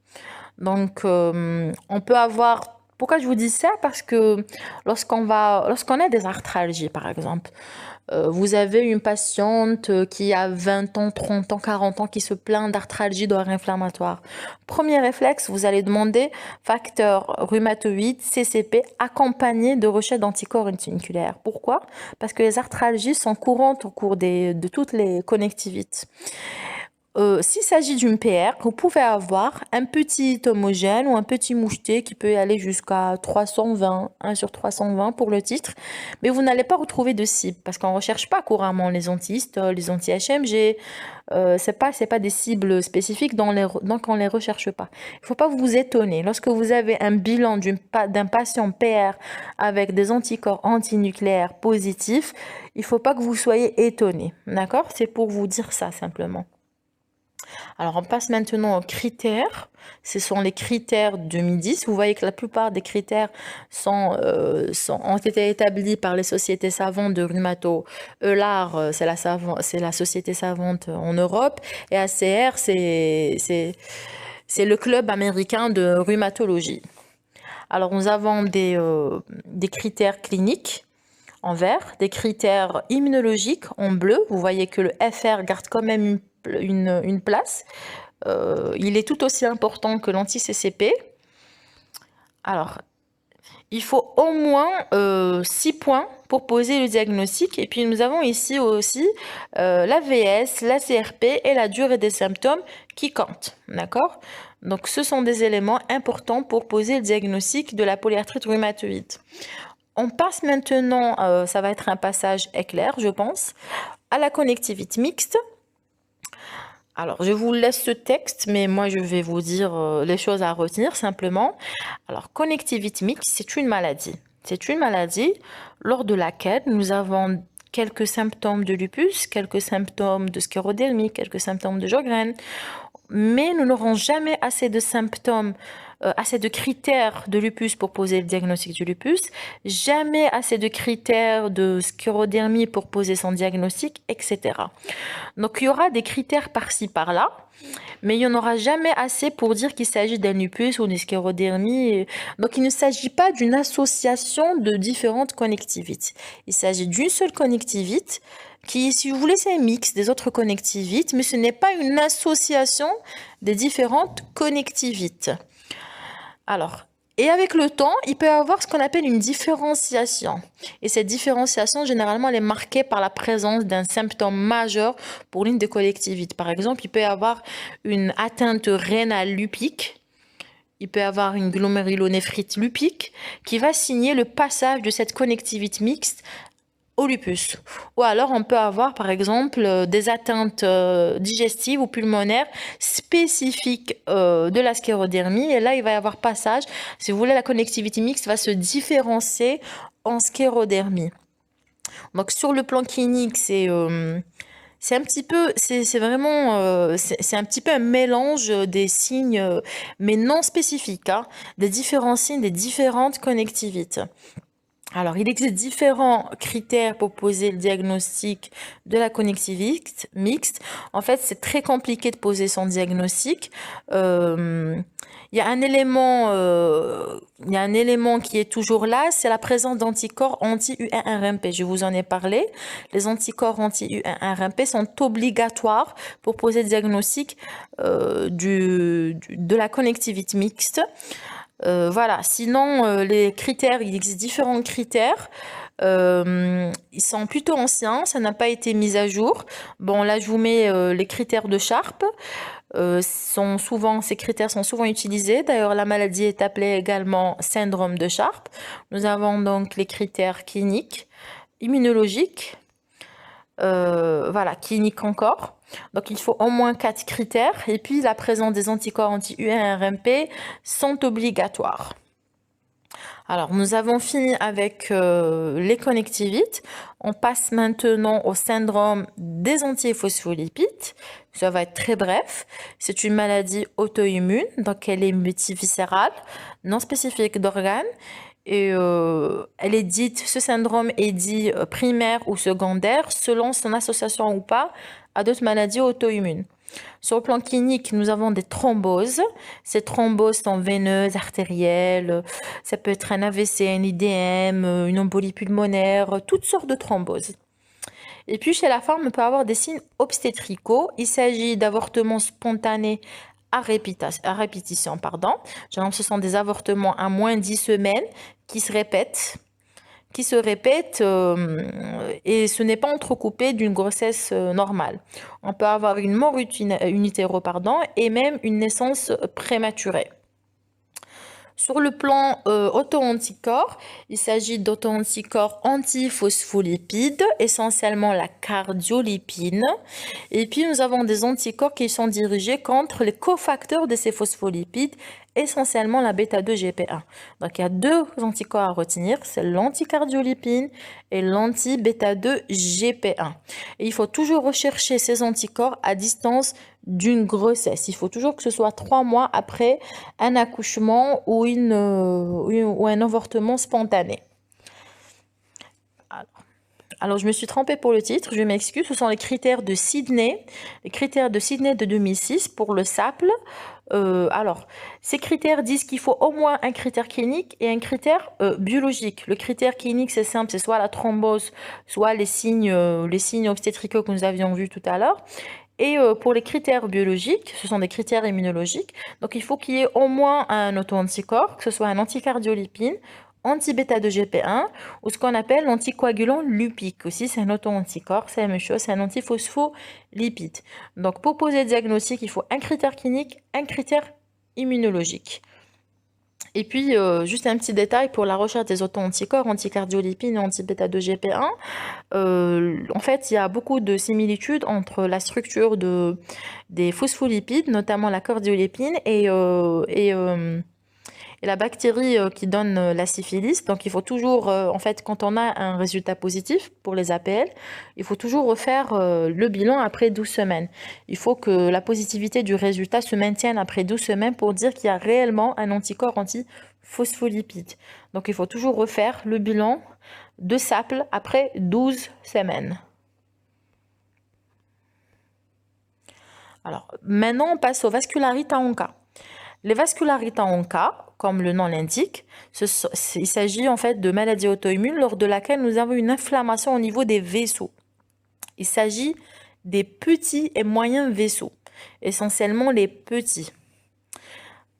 Donc, on peut avoir... Pourquoi je vous dis ça? Parce que lorsqu'on a des arthralgies, par exemple, vous avez une patiente qui a 20 ans, 30 ans, 40 ans qui se plaint d'arthralgie d'oreille inflammatoire. Premier réflexe, vous allez demander facteur rhumatoïde, CCP, accompagné de recherche d'anticorps antinucléaires. Pourquoi? Parce que les arthralgies sont courantes au cours de toutes les connectivites. S'il s'agit d'une PR, vous pouvez avoir un petit homogène ou un petit moucheté qui peut aller jusqu'à 320, 1 sur 320 pour le titre, mais vous n'allez pas retrouver de cible parce qu'on ne recherche pas couramment les anti-histol, les anti-HMG. C'est pas des cibles spécifiques, donc on ne les recherche pas. Il ne faut pas vous étonner. Lorsque vous avez un bilan d'un patient PR avec des anticorps antinucléaires positifs, il ne faut pas que vous soyez étonné. D'accord? C'est pour vous dire ça simplement. Alors, on passe maintenant aux critères. Ce sont les critères 2010. Vous voyez que la plupart des critères ont été établis par les sociétés savantes de rhumato. ELAR, c'est la société savante en Europe. Et ACR, c'est le club américain de rhumatologie. Alors, nous avons des critères cliniques en vert, des critères immunologiques en bleu. Vous voyez que le FR garde quand même une place. Il est tout aussi important que l'anti-CCP. Alors, il faut au moins 6 points pour poser le diagnostic. Et puis, nous avons ici aussi l'AVS, la CRP et la durée des symptômes qui comptent. D'accord? Donc, ce sont des éléments importants pour poser le diagnostic de la polyarthrite rhumatoïde. On passe maintenant, ça va être un passage éclair, je pense, à la connectivité mixte. Alors, je vous laisse ce texte, mais moi, je vais vous dire les choses à retenir simplement. Alors, connectivité mixte, c'est une maladie. C'est une maladie lors de laquelle nous avons quelques symptômes de lupus, quelques symptômes de sclérodermie, quelques symptômes de Sjögren, mais nous n'aurons jamais assez de symptômes, assez de critères de lupus pour poser le diagnostic du lupus, jamais assez de critères de sclérodermie pour poser son diagnostic, etc. Donc il y aura des critères par-ci par-là, mais il n'y en aura jamais assez pour dire qu'il s'agit d'un lupus ou d'une sclérodermie. Donc il ne s'agit pas d'une association de différentes connectivites. Il s'agit d'une seule connectivite qui, si vous voulez, c'est un mix des autres connectivites, mais ce n'est pas une association des différentes connectivites. Alors, et avec le temps, il peut y avoir ce qu'on appelle une différenciation. Et cette différenciation, généralement, elle est marquée par la présence d'un symptôme majeur pour l'une des collectivités. Par exemple, il peut y avoir une atteinte rénale lupique. Il peut y avoir une glomérulonéphrite lupique qui va signer le passage de cette connectivité mixte au lupus. Ou alors on peut avoir par exemple des atteintes digestives ou pulmonaires spécifiques de la sclérodermie, et là il va y avoir passage, si vous voulez, la connectivité mixte va se différencier en sclérodermie. Donc sur le plan clinique, c'est un petit peu, c'est vraiment, c'est un petit peu un mélange des signes, mais non spécifiques, hein, des différents signes des différentes connectivités. Alors, il existe différents critères pour poser le diagnostic de la connectivité mixte. En fait, c'est très compliqué de poser son diagnostic. Il y a un élément qui est toujours là, c'est la présence d'anticorps anti-U1-RMP. Je vous en ai parlé. Les anticorps anti-U1-RMP sont obligatoires pour poser le diagnostic de la connectivité mixte. Voilà, sinon les critères, il existe différents critères. Ils sont plutôt anciens, ça n'a pas été mis à jour. Bon, là je vous mets les critères de Sharp. Ces critères sont souvent utilisés. D'ailleurs, la maladie est appelée également syndrome de Sharp. Nous avons donc les critères cliniques, immunologiques, voilà, cliniques encore. Donc, il faut au moins 4 critères. Et puis, la présence des anticorps anti-U1-RMP sont obligatoires. Alors, nous avons fini avec les connectivites. On passe maintenant au syndrome des antiphospholipides. Ça va être très bref. C'est une maladie auto-immune, donc elle est multiviscérale, non spécifique d'organes. Et ce syndrome est dit primaire ou secondaire selon son association ou pas à d'autres maladies auto-immunes. Sur le plan clinique, nous avons des thromboses. Ces thromboses sont veineuses, artérielles, ça peut être un AVC, un IDM, une embolie pulmonaire, toutes sortes de thromboses. Et puis chez la femme, on peut avoir des signes obstétricaux. Il s'agit d'avortements spontanés à répétition. Ce sont des avortements à moins de 10 semaines qui se répètent. Et ce n'est pas entrecoupé d'une grossesse normale. On peut avoir une mort in utero, et même une naissance prématurée. Sur le plan auto-anticorps, il s'agit d'auto-anticorps antiphospholipides, essentiellement la cardiolipine. Et puis nous avons des anticorps qui sont dirigés contre les cofacteurs de ces phospholipides, essentiellement la bêta-2-GP1. Donc il y a 2 anticorps à retenir, c'est l'anticardiolipine et l'anti-bêta-2-GP1. Et il faut toujours rechercher ces anticorps à distance d'une grossesse. Il faut toujours que ce soit 3 mois après un accouchement ou un avortement spontané. Alors, je me suis trompée pour le titre, je m'excuse. Ce sont les critères de Sydney, de 2006 pour le SAPL. Alors, ces critères disent qu'il faut au moins un critère clinique et un critère biologique. Le critère clinique, c'est simple, c'est soit la thrombose, soit les signes obstétricaux que nous avions vus tout à l'heure. Et pour les critères biologiques, ce sont des critères immunologiques. Donc, il faut qu'il y ait au moins un auto-anticorps, que ce soit un anticardiolipine, anti-bêta-2-GP1 ou ce qu'on appelle l'anticoagulant lupique. Aussi, c'est un auto-anticorps, c'est la même chose, c'est un antiphospholipide. Donc, pour poser le diagnostic, il faut un critère clinique, un critère immunologique. Et puis, juste un petit détail pour la recherche des auto-anticorps, anticardiolipine et anti-bêta-2-GP1. En fait, il y a beaucoup de similitudes entre la structure des phospholipides, notamment la cardiolipine, et la bactérie qui donne la syphilis. Donc, il faut toujours, en fait, quand on a un résultat positif pour les APL, il faut toujours refaire le bilan après 12 semaines. Il faut que la positivité du résultat se maintienne après 12 semaines pour dire qu'il y a réellement un anticorps anti-phospholipide. Donc, il faut toujours refaire le bilan de SAPL après 12 semaines. Alors, maintenant, on passe aux vascularites en cas. Les vascularites en cas, comme le nom l'indique, il s'agit en fait de maladies auto-immunes lors de laquelle nous avons une inflammation au niveau des vaisseaux. Il s'agit des petits et moyens vaisseaux, essentiellement les petits.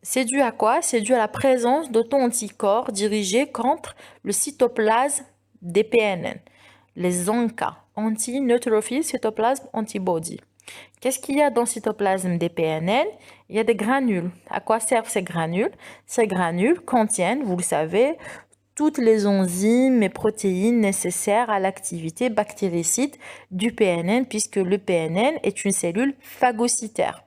C'est dû à quoi? C'est dû à la présence d'auto-anticorps dirigés contre le cytoplasme des PNN, les ANCA, anti-neutrophil cytoplasm antibody. Qu'est-ce qu'il y a dans le cytoplasme des PNN? Il y a des granules. À quoi servent ces granules? Ces granules contiennent, vous le savez, toutes les enzymes et protéines nécessaires à l'activité bactéricide du PNN, puisque le PNN est une cellule phagocytaire.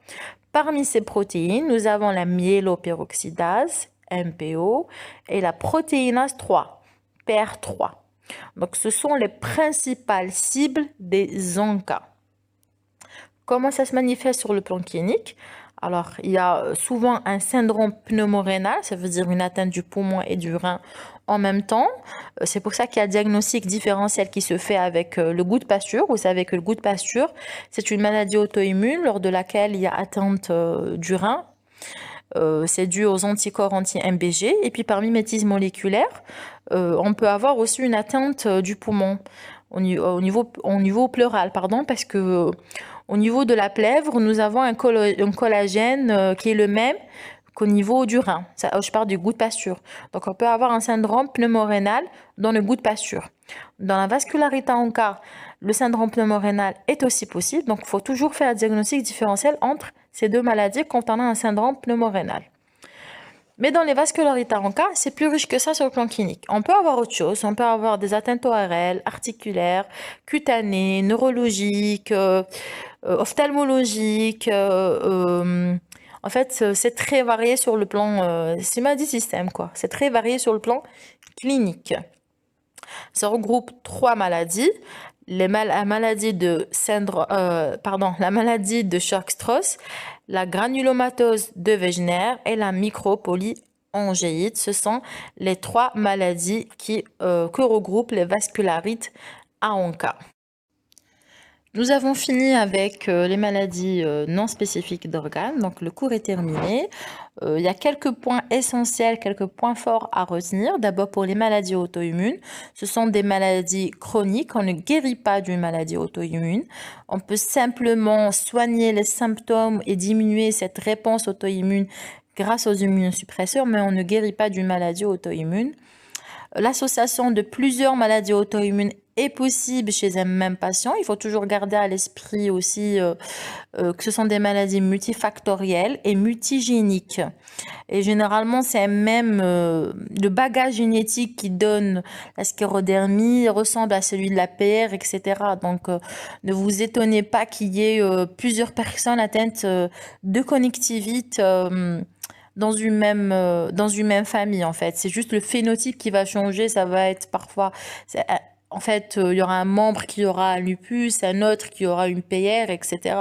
Parmi ces protéines, nous avons la myéloperoxydase, MPO, et la protéinase 3, PR3. Donc, ce sont les principales cibles des ANCA. Comment ça se manifeste sur le plan clinique? Alors, il y a souvent un syndrome pneumorénal, ça veut dire une atteinte du poumon et du rein en même temps. C'est pour ça qu'il y a un diagnostic différentiel qui se fait avec le goût de pasture. Vous savez que le goût de pasture, c'est une maladie auto-immune lors de laquelle il y a atteinte du rein. C'est dû aux anticorps anti-MBG. Et puis, par mimétisme moléculaire, on peut avoir aussi une atteinte du poumon au niveau pleural, pardon, parce que au niveau de la plèvre, nous avons un collagène qui est le même qu'au niveau du rein. Je parle du goût de pasture. Donc, on peut avoir un syndrome pneumorénal dans le goût de pasture. Dans la vascularité en cas, le syndrome pneumorénal est aussi possible. Donc, il faut toujours faire un diagnostic différentiel entre ces deux maladies quand on a un syndrome pneumorénal. Mais dans les vascularites en cas, c'est plus riche que ça sur le plan clinique. On peut avoir autre chose. On peut avoir des atteintes ORL, articulaires, cutanées, neurologiques, ophtalmologiques. En fait, c'est très varié sur le plan, c'est maladie système, quoi. C'est très varié sur le plan clinique. Ça regroupe 3 maladies. La maladie de Church-Strauss, la granulomatose de Wegener et la micropolyangéite. Ce sont les 3 maladies que regroupent les vascularites à ANCA. Nous avons fini avec les maladies non spécifiques d'organes, donc le cours est terminé. Il y a quelques points essentiels, quelques points forts à retenir. D'abord pour les maladies auto-immunes, ce sont des maladies chroniques, on ne guérit pas d'une maladie auto-immune. On peut simplement soigner les symptômes et diminuer cette réponse auto-immune grâce aux immunosuppresseurs, mais on ne guérit pas d'une maladie auto-immune. L'association de plusieurs maladies auto-immunes est possible chez un même patient. Il faut toujours garder à l'esprit aussi que ce sont des maladies multifactorielles et multigéniques. Et généralement, c'est même le bagage génétique qui donne la sclérodermie ressemble à celui de la PR, etc. Donc, ne vous étonnez pas qu'il y ait plusieurs personnes atteintes de conjonctivite dans une même famille, en fait. C'est juste le phénotype qui va changer. Ça va être parfois... En fait, il y aura un membre qui aura un lupus, un autre qui aura une PR, etc.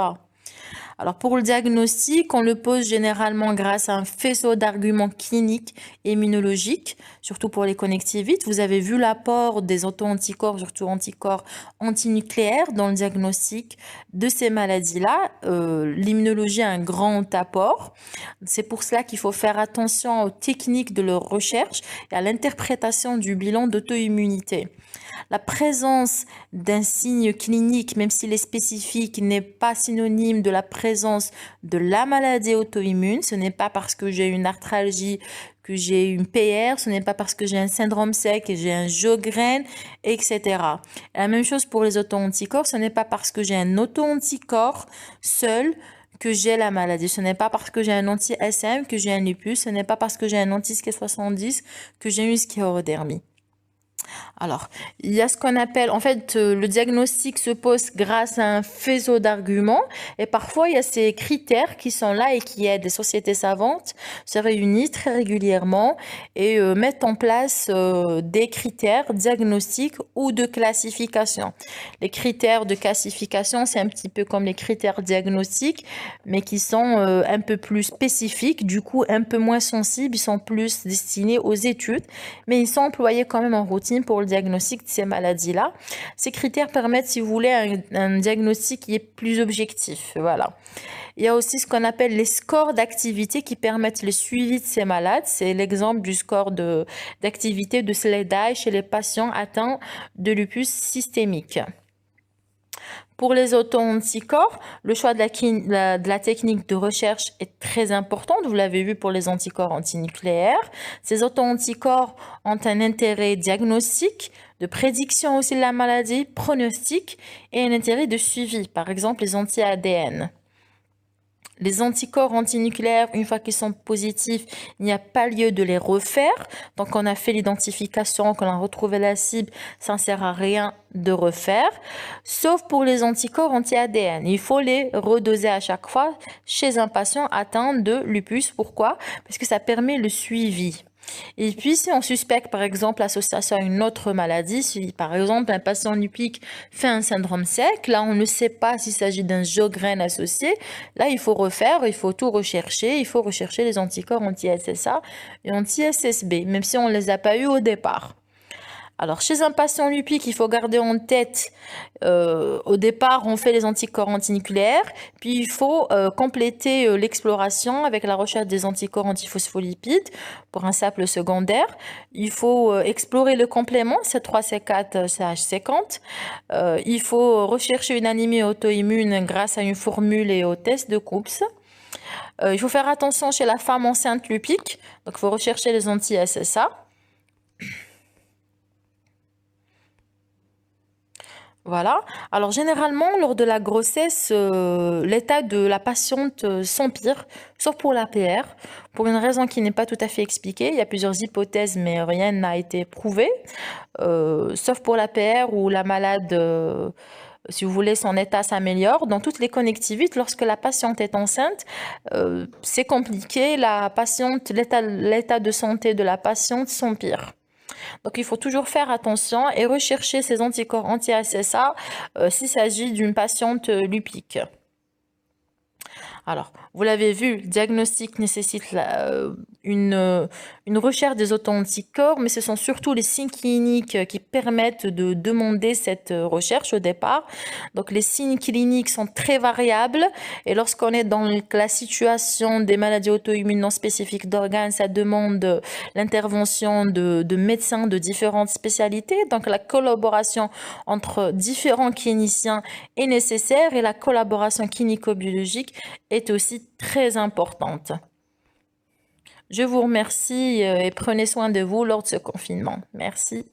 Alors, pour le diagnostic, on le pose généralement grâce à un faisceau d'arguments cliniques et immunologiques, surtout pour les connectivites. Vous avez vu l'apport des auto-anticorps, surtout anticorps antinucléaires, dans le diagnostic de ces maladies-là. L'immunologie a un grand apport. C'est pour cela qu'il faut faire attention aux techniques de leur recherche et à l'interprétation du bilan d'auto-immunité. La présence d'un signe clinique, même s'il est spécifique, n'est pas synonyme de la présence de la maladie auto-immune. Ce n'est pas parce que j'ai une arthralgie que j'ai une PR, ce n'est pas parce que j'ai un syndrome sec et j'ai un Sjögren, etc. La même chose pour les auto-anticorps, ce n'est pas parce que j'ai un auto-anticorps seul que j'ai la maladie. Ce n'est pas parce que j'ai un anti-SM que j'ai un lupus. Ce n'est pas parce que j'ai un anti-SK70 que j'ai une sclérodermie. Alors, il y a ce qu'on appelle, en fait, le diagnostic se pose grâce à un faisceau d'arguments et parfois il y a ces critères qui sont là et qui aident. Les sociétés savantes se réunissent très régulièrement et mettent en place des critères diagnostiques ou de classification. Les critères de classification, c'est un petit peu comme les critères diagnostiques, mais qui sont un peu plus spécifiques, du coup un peu moins sensibles, ils sont plus destinés aux études, mais ils sont employés quand même en routine pour le diagnostic de ces maladies-là. Ces critères permettent, si vous voulez, un diagnostic qui est plus objectif. Voilà. Il y a aussi ce qu'on appelle les scores d'activité qui permettent le suivi de ces malades. C'est l'exemple du score d'activité de SLEDAI chez les patients atteints de lupus systémique. Pour les auto-anticorps, le choix de la technique de recherche est très important. Vous l'avez vu pour les anticorps antinucléaires. Ces auto-anticorps ont un intérêt diagnostique, de prédiction aussi de la maladie, pronostic et un intérêt de suivi. Par exemple, les anti-ADN. Les anticorps antinucléaires, une fois qu'ils sont positifs, il n'y a pas lieu de les refaire. Donc, on a fait l'identification, qu'on a retrouvé la cible, ça ne sert à rien de refaire. Sauf pour les anticorps anti-ADN. Il faut les redoser à chaque fois chez un patient atteint de lupus. Pourquoi? Parce que ça permet le suivi. Et puis, si on suspecte, par exemple, l'association à une autre maladie, si par exemple un patient lupique fait un syndrome sec, là, on ne sait pas s'il s'agit d'un Sjögren associé. Là, il faut refaire, il faut tout rechercher. Il faut rechercher les anticorps anti-SSA et anti-SSB, même si on ne les a pas eus au départ. Alors, chez un patient lupique, il faut garder en tête, au départ, on fait les anticorps antinucléaires, puis il faut compléter l'exploration avec la recherche des anticorps antiphospholipides pour un simple secondaire. Il faut explorer le complément, C3C4, CH50. Il faut rechercher une anémie auto-immune grâce à une formule et au test de Coops. Il faut faire attention chez la femme enceinte lupique, donc il faut rechercher les anti-SSA. Voilà. Alors généralement, lors de la grossesse, l'état de la patiente s'empire, sauf pour l'APR, pour une raison qui n'est pas tout à fait expliquée. Il y a plusieurs hypothèses, mais rien n'a été prouvé. Sauf pour l'APR où la malade, si vous voulez, son état s'améliore. Dans toutes les connectivites, lorsque la patiente est enceinte, c'est compliqué. L'état de santé de la patiente s'empire. Donc, il faut toujours faire attention et rechercher ces anticorps anti-SSA s'il s'agit d'une patiente lupique. Alors, vous l'avez vu, le diagnostic nécessite une recherche des auto-anticorps, mais ce sont surtout les signes cliniques qui permettent de demander cette recherche au départ. Donc, les signes cliniques sont très variables et lorsqu'on est dans la situation des maladies auto-immunes non spécifiques d'organes, ça demande l'intervention de médecins de différentes spécialités. Donc, la collaboration entre différents cliniciens est nécessaire et la collaboration clinico-biologique est aussi très importante. Je vous remercie et prenez soin de vous lors de ce confinement. Merci.